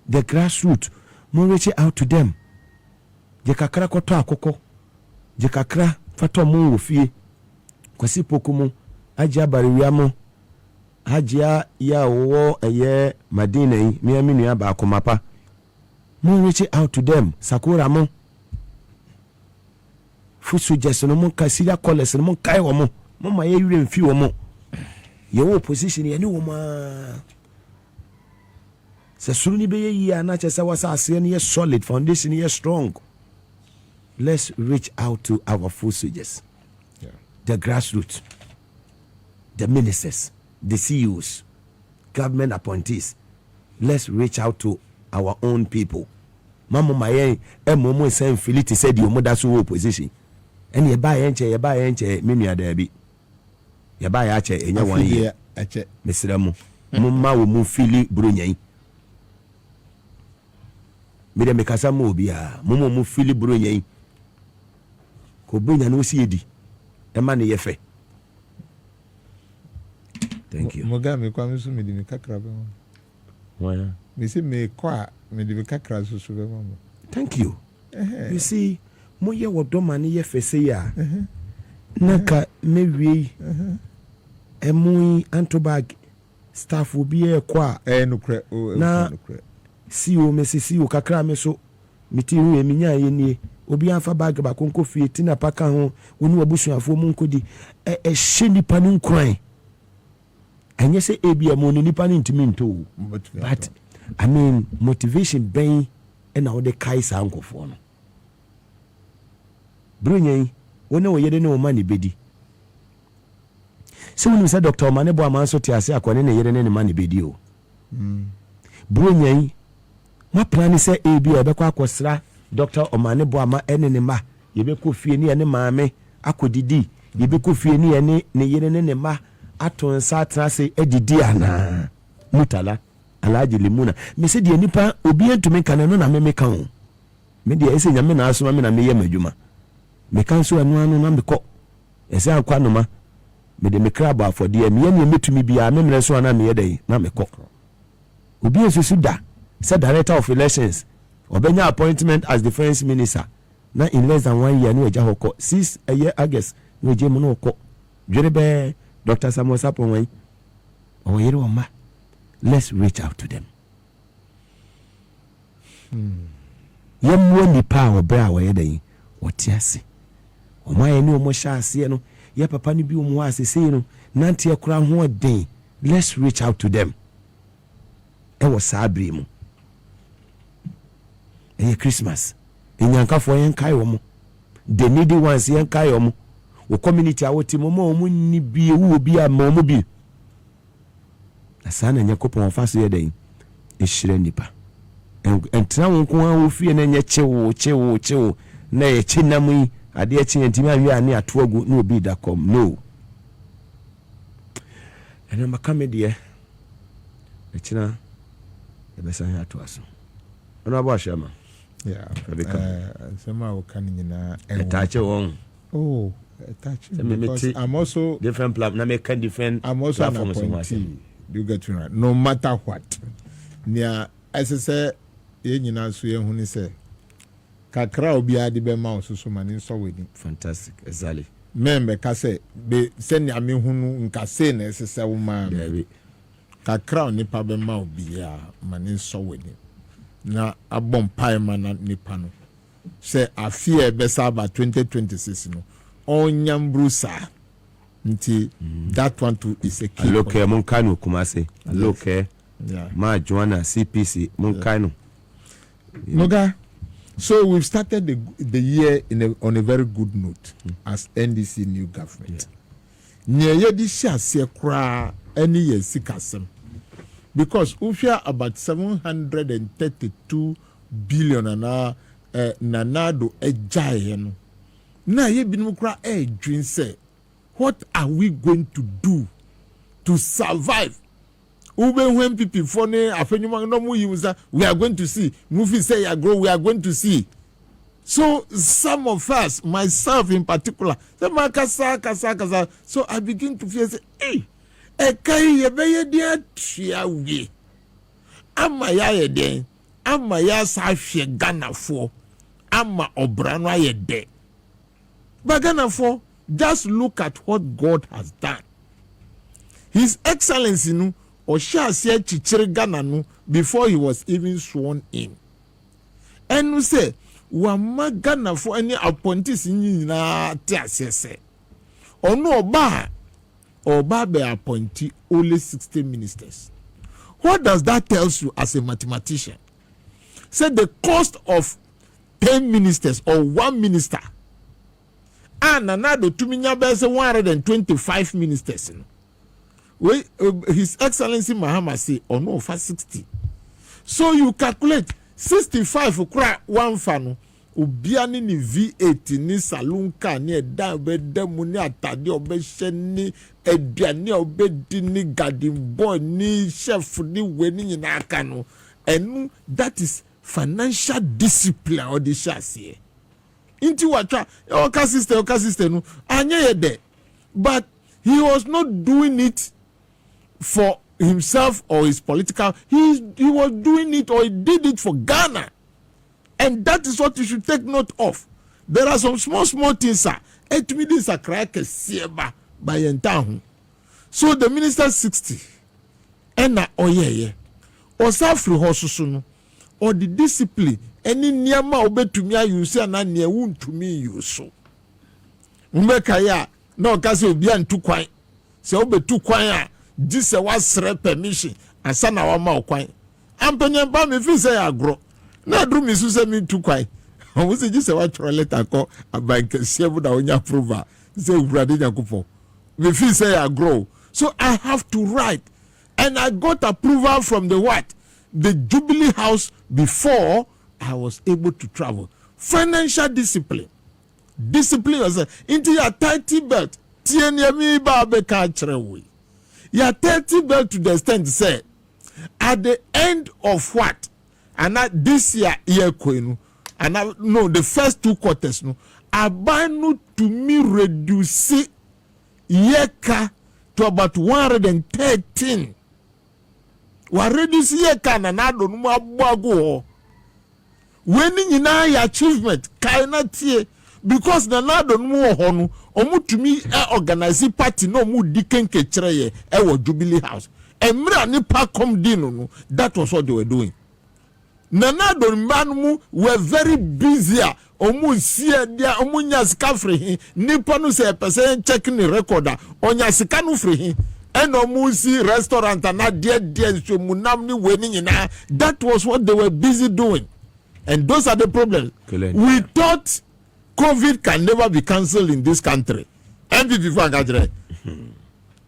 [SPEAKER 3] the grassroots mun reach out to them je kakra koto akoko je kakra fato mun wo fie kwasi pokumu ajia bariwiamo ajia ya wo eye madina yi miaminu ya ba akomapa mun reach out to them sakura mo food soldiers no mun kasira college no mun kai wo mo mama ye yure mfi wo mo ye wo position ye ne wo ma se suru ni be ye ana che se wasa ase ne solid foundation ye strong. Let's reach out to our food soldiers, the grassroots, the ministers, the CEOs, government appointees. Let's reach out to our own people. Mama maye momo say filiti said you mother so opposition. And ye buy enche menu ada bi. Ye buy ache enya 1 year.
[SPEAKER 4] Ache
[SPEAKER 3] Mesra mu. Mumma wo mu fili brunyan. Me de mekasa mo bia. Mumo mu fili brunyan. Ko bunya no si edi. E ma ne ye fe. Thank you.
[SPEAKER 4] Mugabe kwa misu me di kakra be mo.
[SPEAKER 3] Why?
[SPEAKER 4] Me say me kwa me di kakra so be mo.
[SPEAKER 3] Thank you. You see, mo ye wodo ma ne ye fe se ya. Naka me wi. Emu antobag staff obi e kwa
[SPEAKER 4] Nukre
[SPEAKER 3] na
[SPEAKER 4] nukre.
[SPEAKER 3] si o me si o kakra me so miti hu eminya ye nie obi anfa bag ba konko fie tina paka ho wonu abusuafo mu nkodi hye nipa no nkran anye se ebia mo ni nipa no ntimi nto but I mean motivation ben na wo de kai sa nkofo no brunyen wona wo yede ne wo ma ne bedi se wonu se Dr. Omane bo amanso te ase akwane ne yede ne ma ne bedi o brunyen ma plan se ebia be kwa akosra Dr. Omane Boama ene ma yebe ko fie ni ene maame akodidi yebe ko fie ni ene ne yere ne ma aton sa trase edidi ana mutala alaji limuna me se de nipa obi entumi kan no na me kan o me de ese nyame na asoma me na me ye madwuma me kan so anu anu na me ko ese akwa no ma me de me kraba afode me ye ne metumi bia me mre so ana me ye dai na me ko obi esusu da se director of elections obenya appointment as defense minister na in less than 1 year no eja hoko 6 a year August no eje mu no hoko dwere be Dr. Samuel Sapon o yere o ma. Let's reach out to them. Yemwo nipa obra wo yede otiase o ma ye ni o mo sha ase no ye papa ni bi o mo asese no nante akura ho den. Let's reach out to them. E wo sabri mu Christmas enyankafo yen kai wo mo the needy ones yen kai wo mo wo community awoti mo mo ni bi ewu obi a mo bi asana nyakopon ofaso ye den ehire nipa entra won ko an wo fie na nya chewo na ye chinam yi ade e chi ntimi awie ani ato agu na obi da kom no ene makamedie e china e besan ato aso ona abo ashama.
[SPEAKER 4] Yeah, some can
[SPEAKER 3] attach on.
[SPEAKER 4] Oh, attach. Because I'm also
[SPEAKER 3] different platform.
[SPEAKER 4] I'm also an appointee. You get me right. No matter what. Nia, as I say, you know, so you say, kakra obi adi be ma so mani so wedi.
[SPEAKER 3] Fantastic, exactly.
[SPEAKER 4] Membe ka say be send ya me hunu nka say na esese wo ma. Kakra nipa be ma obi ya mani so wedi. Na abom paima na nipa no se afie besa ba 2026 no onyam brusa nti that one too is a key.
[SPEAKER 3] Look mon kanu kumase look ma Joanna CPC mon kanu
[SPEAKER 4] Noga. So we've started the year on a very good note as NDC new government. Nye di shase kra any year sikasem. Because we are about 732 billion na nanado ejaye no na ye binu kra dream say what are we going to do to survive when people for ne afenyuma no mu user we are going to see movie say ya grow we are going to see. So some of us, myself in particular, so I begin to feel say hey ekai ye be ye dia tua wie ama ya ye den ama ya sa hwe Ghana fo ama obra no aye de but Ghana fo just look at what God has done. His Excellency no o sha se chichire Ghana no before he was even sworn in and we say wa ma Ghana fo any appointees nyina te asese ono oba be appointee only 60 ministers. What does that tell you as a mathematician? Say the cost of 10 ministers or 1 minister and another tuminya bese 125 ministers. His Excellency Mahama say ono for 60. So you calculate 65 ukra one fano obiani ni V8 ni saloon car ni eda obede mu ni atade obehye ni aduane obedi ni garden boy ni chef ni we ni nyina aka no enu that is financial discipline or the shase inti watwa oka sister no anye ye de, but he was not doing it for himself or his political, he was doing it or he did it for Ghana, and that is what you should take note of. There are some small things, sir. It means a crack a sieba by entahu. So the minister 60 and na oyeye or safri hosusuno or the discipline any niyama obe to me you say na near wound to me you so umeka ya no kasi obi antu kwan se obe tu kwan a this was permission and son our mouth quite. Ampanya ba me fi say agro. Na drum me say me too quite. I was just a watch letter call a bank seven da onya approval. Say urade nyakupo. Me fi say agro. So I have to write. And I got approval from the what? The Jubilee House before I was able to travel. Financial discipline. Discipline was into your tighty belt. Tienya mi ba be ka chrewe. You 30 bell to the extent say at the end of what and that this year no and no the first 2 quarters no abanu to me reduce yeka to about 113. We reduce yeka na na do no abuago when nyina ya achievement kaina tie because na na do no ho no omutumi organize party no mu dikenke kireye e Jubilee House emra ni pakom din no that was what they were doing. Nana do mu were very busy omu sie dia omu nya sika free nipa no say person checking the recorder onya sika no free and omu si restaurant na dia so munam ni we ni nyina. That was what they were busy doing, and those are the problems. We thought COVID can never be cancelled in this country. MPP for Agajre.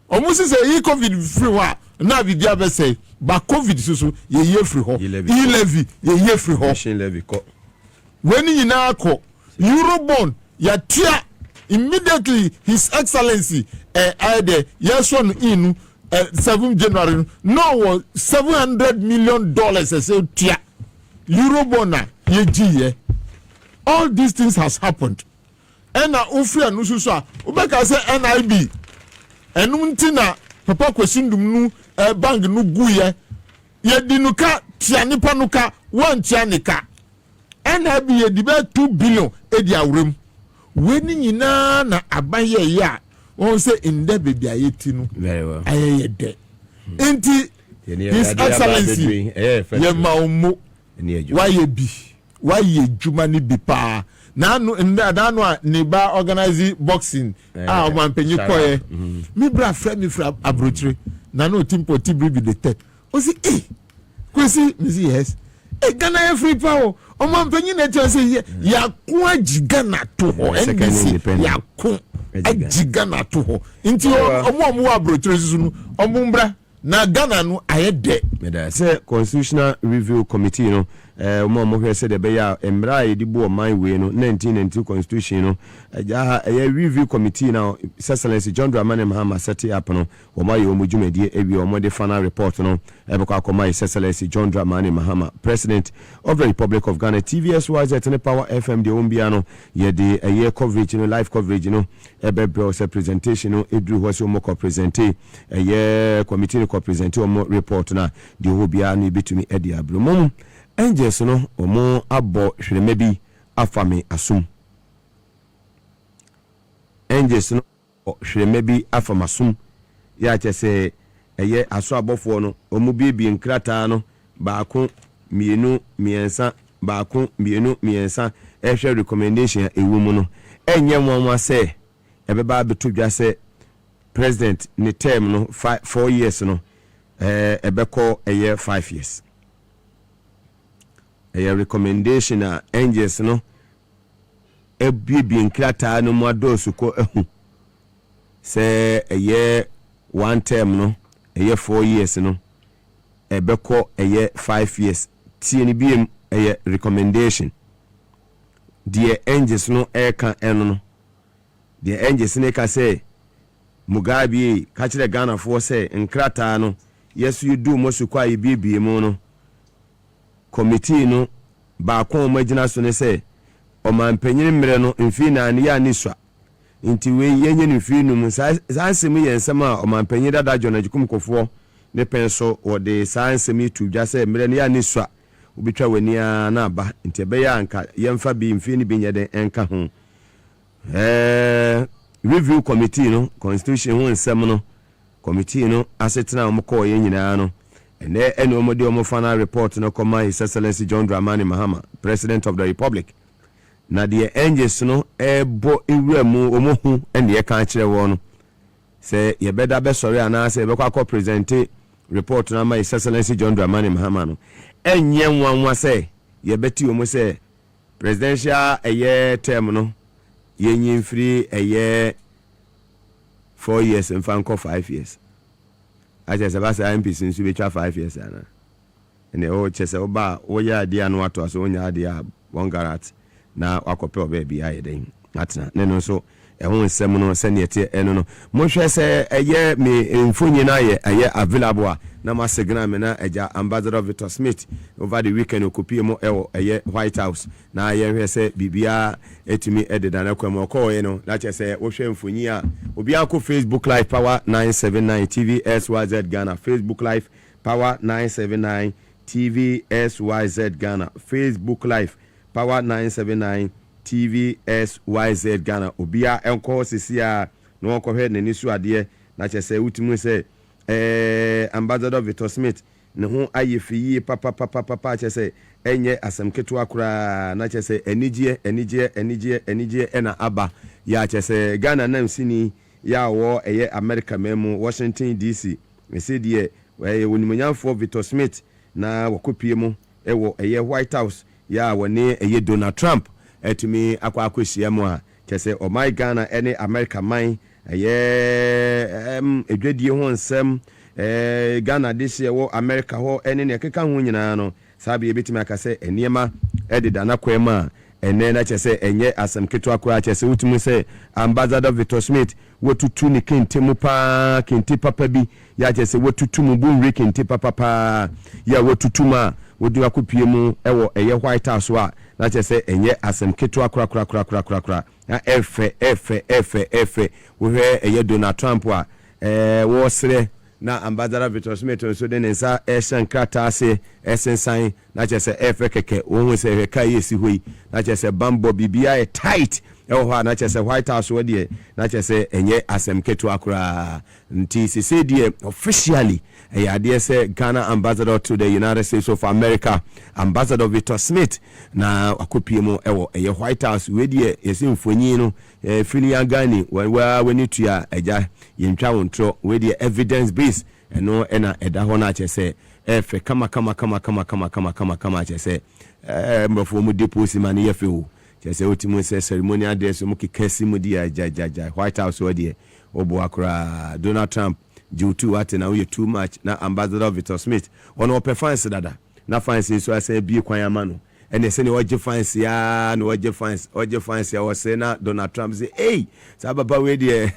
[SPEAKER 4] Almost say COVID free wa na be dia be say but COVID so ye free ho. Levy ye free ho. Levy ko. When you na ko Eurobond ya tia immediately His Excellency the yes one in 7 January no was $700 million as say tia Eurobond na ye ji. All these things has happened. And Ofori Atta ubeka say NIB. Enuntina papa kwesindum nu bank nu guye. Ye dinuka tianipa nuka wan tianika. NIB ye dibe 2 billion edi awrem. Weni nyina na abaye ya. Won say inde baby ayeti nu. Very well. Ayeye de. Enti His Excellency ye maomo. Why ye juma ni bipa nanu ni ba organize boxing man penyi koye mi bra frɛ mi fra abrochire nanu timpo tibri bi de tet o si kwesi mi si yes Ghana e free power o man penyi na tell say ya ko ajiga na to ho NBC ya ko ajiga na to ho nti omo abrochire susu omo mbra na Ghana no ayede me
[SPEAKER 3] say constitutional review committee no mo hwe se de be ya emra edibo man we no 1992 constitution no review committee now Excellency John Dramani Mahama set up no o ma ye o mujumedie ebi o mo de final report no ebekwa akoma Excellency John Dramani Mahama President of the Republic of Ghana TVSY at Power FM de ombia no ye de coverage no live coverage no ebebro se presentation no edru ho se o mo ko present committee no ko present o mo report na de obia no betumi edi abromom Angels no omo abo hweme bi afame asum. Angels no hweme bi afame asum. Ya chese eye aso abofo no omo bi nkrata no baako mienu miensa baako mienu miensa ehwe recommendation ewu mu no enye nwanwa se ebeba beto dwa se president ne term no 4 years no ebeko 5 years recommendation a angels no ebibi nkrata no mu adosu ko ehu se one term no 4 years no ebeko 5 years tie ni biem recommendation the angels no eka eno no the angels ne ka say Mugabe ka kire Ghana for say nkrata no yes you do mosu kwa ibibi mu no committee no ba ko magina so ne say o man panyin mre no mfi na ne ya niswa nti we yenye ne fi no mu sansem yensem a o man panyin dada jona jikum kofo ne penso o de sansem tu dwa say mre ne ya niswa obitwa wani na aba nti be ya anka yemfa bi mfi ne binyede enka ho review committee no constitution ho nsem no committee no asetena omko ye nyina no ene omode omofana report no koma His Excellency John Dramani Mahama, President of the Republic. Na the angels no ebo ewuramu omohu ene ye kan kire wo no se ye beda be sori ana se be kwa present report na ma His Excellency John Dramani Mahama no enye nwanwa se ye beti omo se presidential term no ye nyimfiri 4 years and fanko 5 years. I just about say MP since we 5 years ana. And o chese oba o ya dia no ato so onya dia one garat na akope oba bia yeden. Atna ne no so e ho nsem no se ne tie eno no. Mo hwe se me mfonyi na ye available na ma signal me na eja Ambassador Victor Smith over the weekend okopie mo White House na ye hwe se bibia etumi ededa na kwam okoye no na chese wo hwe mfonyi a obi akọ Facebook live power 979 TV SYZ Ghana, Facebook live power 979 TV SYZ Ghana, Facebook live power 979 TV SYZ Ghana. Obia enko sisia no onko hwe nani su ade na chese utimu se Ambassador Victor Smith ne ho ayefiyi papa chese enye asemketu akura na chese enije ena aba ya chese Ghana na msini ya wo America memu Washington DC ese die wonimanyafo Victor Smith na wakopie mu ewo White House ya woni Donald Trump etumi akwakohia mu a chese o my Ghana ene America man edwadie ho nsem Ghana this year wo America ho ene ne keka ho nyina no sabe ebetimi akase eniema edida na kwema ene na chese enye asem ketu akwa chese utumi se Ambassador Victor Smith wotutu ni kentemu pa kenti papa bi ya chese wotutu mu bu kenti papa ya wotutuma wodi akopie mu ewo White House wa na chese enye asem ketu akra na efe wo hwe Donald Trump wa wo sere na Ambassador Victor Smith so den nsa eshan krata ase esensan na chese efe keke wo hu se ka yesi hoi na chese bambo bibia tight ewo na chese White House wo de na chese enye asem ketu akra nti se die officially ade se Ghana Ambassador to the United States of America, Ambassador Victor Smith na akopie mu ewo White House we de yesi mfonyi no Filian Gani when to ya eja yentwa wontro we de evidence base eno ena eda ho na chese efe kama chese mrofo mu deposit man yefe wo chese otimu se ceremonial day so mu kekasi mu dia jajaja White House wo de obo akra Donald Trump Jutu ate na we too much na Ambassador Victor Smith ono performance dada na fans so ase bi kwan amano ene se ne oje fans ya na oje fans ya wo se na Donald Trump say hey sababa we de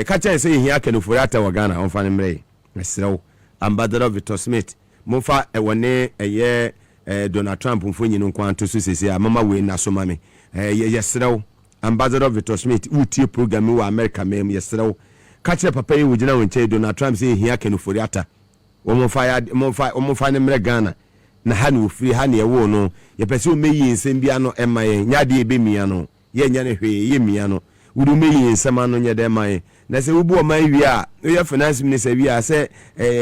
[SPEAKER 3] ka cha se hia ke no Ofori Atta wa Ghana on fan mre esrew Ambassador Victor Smith momfa ewone Donald Trump mfonyi no kwanto so sesi a mama we na so mame yesrew Ambassador Victor Smith utie program wa America mem yesrew kachire papa yi wugina wonche Donald Trump say hia ke no Ofori Atta omfa ne mre Ghana na ha no free ha ne ewo no ye pese o meyi nsem bia no ema ye nyade ebe mia no ye nya ne hwe ye mia no wudu me yi nsema no nye dem man na se wubu o man wi a we finance minister wi a say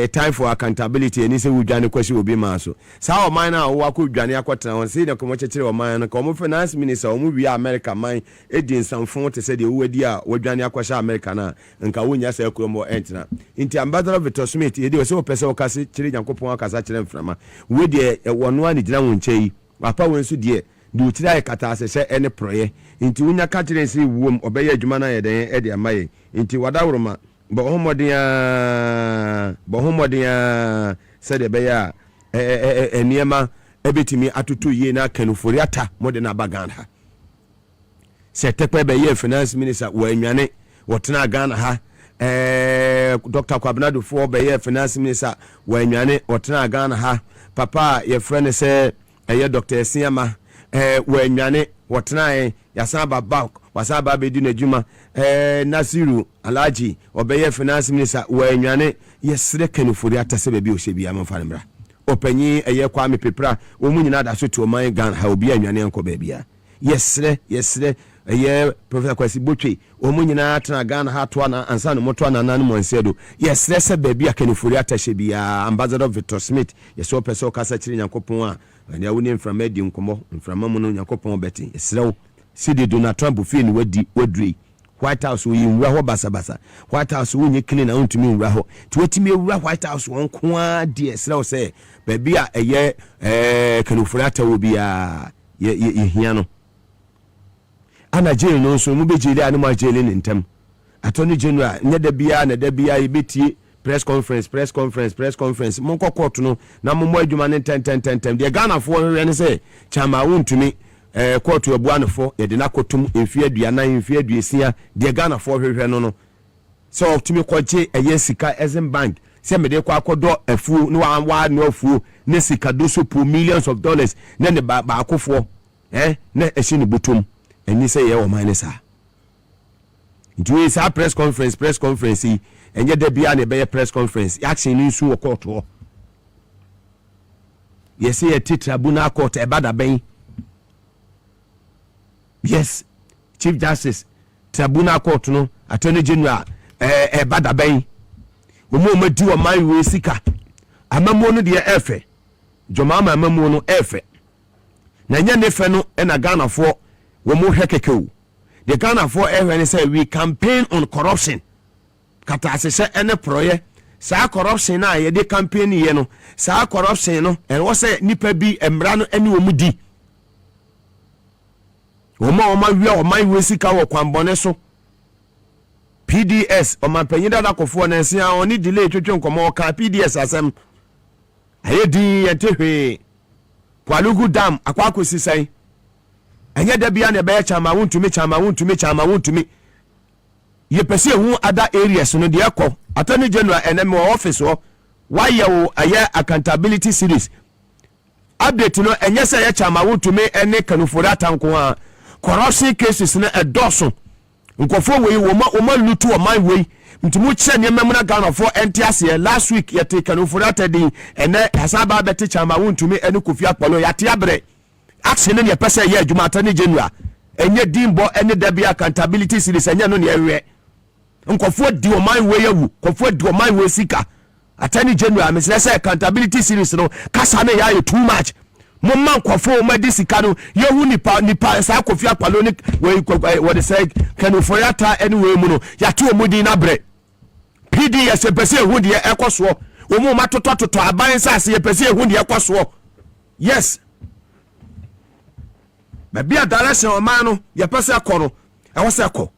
[SPEAKER 3] time for accountability ani se wudwane kwasi obi ma so sa o man na wo akọ dwane akọtena won se ne ko mo chekere o man no ko mo finance minister o mu wi America man edi nsamfo te se de wodi a wadwane akọsha America na nka wonya se akuro mo entina nti ambassador Victor Smith ye de se o pese o kase kire Nyankopon akasa kire mframa we de wono ani gina won chei papa won su de du tira e kata asese ene proye nti wonya ka kire nsi wom obeye adwuma na ye den e de amaye nti wadawroma bo homodia said de beya eniema ebetimi atutu ye na Ofori Atta mode na bagan ha se tekpe be ye finance minister wa anwane wotena Ghana ha Dr. Kwabnado for be ye finance minister wa anwane wotena Ghana ha papa ye friend say Dr. Siama wa anwane wotena yasaba bak wasaba be di na juma Nasiru Alaji obeye finance minister wa anwane yesre Ofori Atta se be bi o se bi amfa mra opanyi kwa me pepra wo mu nyina da so to man Ghana ha obi anwane enko ba bia yesre Professor Kwasi Botwe o mu nyina tena Ghana ha to na ansa no moto na nan mo nsedo yesre se ba bia Ofori Atta she bia ambassador Victor Smith yeso person kasa kire Nyankopon a anya woni mframa di nkomo mframa mu no Nyankopon beti yesre wo sidi Donald Trump fi ni wadri White House wo yinwura ho basabasa White House wo nye clean na untumi nwura ho ti wetimi ewura White House won ko a de esra wo se ba bia eye Ofori Atta wo bia ye hia no ana jail no so mu be jail ani ma jail ni ntem attorney general nya da bia na da bia yebeti press conference mon court no na mo adwuma ne ten de Ghana fo hwe ne se chama wontumi court abuanefo ye de na kotum emfi aduana emfi aduesia de Ghana fo hwe no so optimi kwaje eye sika Exim Bank se me de kwa akodo afu no wa no afu ne sika do so po millions of dollars ne ba akofo na ehye ne butum eni say ye o minesa nti is a press conference enye da bia na be press conference action ni su court ho yes ye tribunal court e bada ben yes chief justice tribunal court no attorney general e bada ben wo mo madi o man we sika amamo no de efe jomama amamo no efe na nya ne fe no e na Ghana fo wo mo hwekekeu the Ghana for everyone say we campaign on corruption kata asese ene proye sa corruption na ye de campaign ye no sa corruption no and wo say nipa bi emra no ene wo mudi wo ma wi o man we sika wo kwambone so PDS o man panyin da kofo na nsia oni delay twetwe nkomo ka PDS asem aye di yetehwe Kwalugu dam akwakosi sai enye da bia na be chama wontumi ye pese hu other areas no de ekọ attorney general enem office wo why wo aye accountability series update no enye se ye chama wontumi ene Ofori Atta nko a corruption cases na edoso nkofo we wo ma lutu o man we ntumu che ne memna Ghana for entiase last week ye take Ofori Atta di ene asaba beti chama wontumi ene Kofi Akpolo ya te abre action ne pese ye adwuma attorney general enye dimbo ene da bia accountability series enye no ne ewe nkofo di o man we yawu nkofo di o man we sika attorney general me say accountability series no kasa na ya too much mo man nkofo ma di sika no yehu nipa sa Kofi Akpalo ni we dey say Ofori Atta anyway mu no ya to omudi na bre PDS pese hu de ekoso o mo matoto aban sa se pese hu de ekoso yes ba bia direction o man no ye pese akọ no e wo se akọ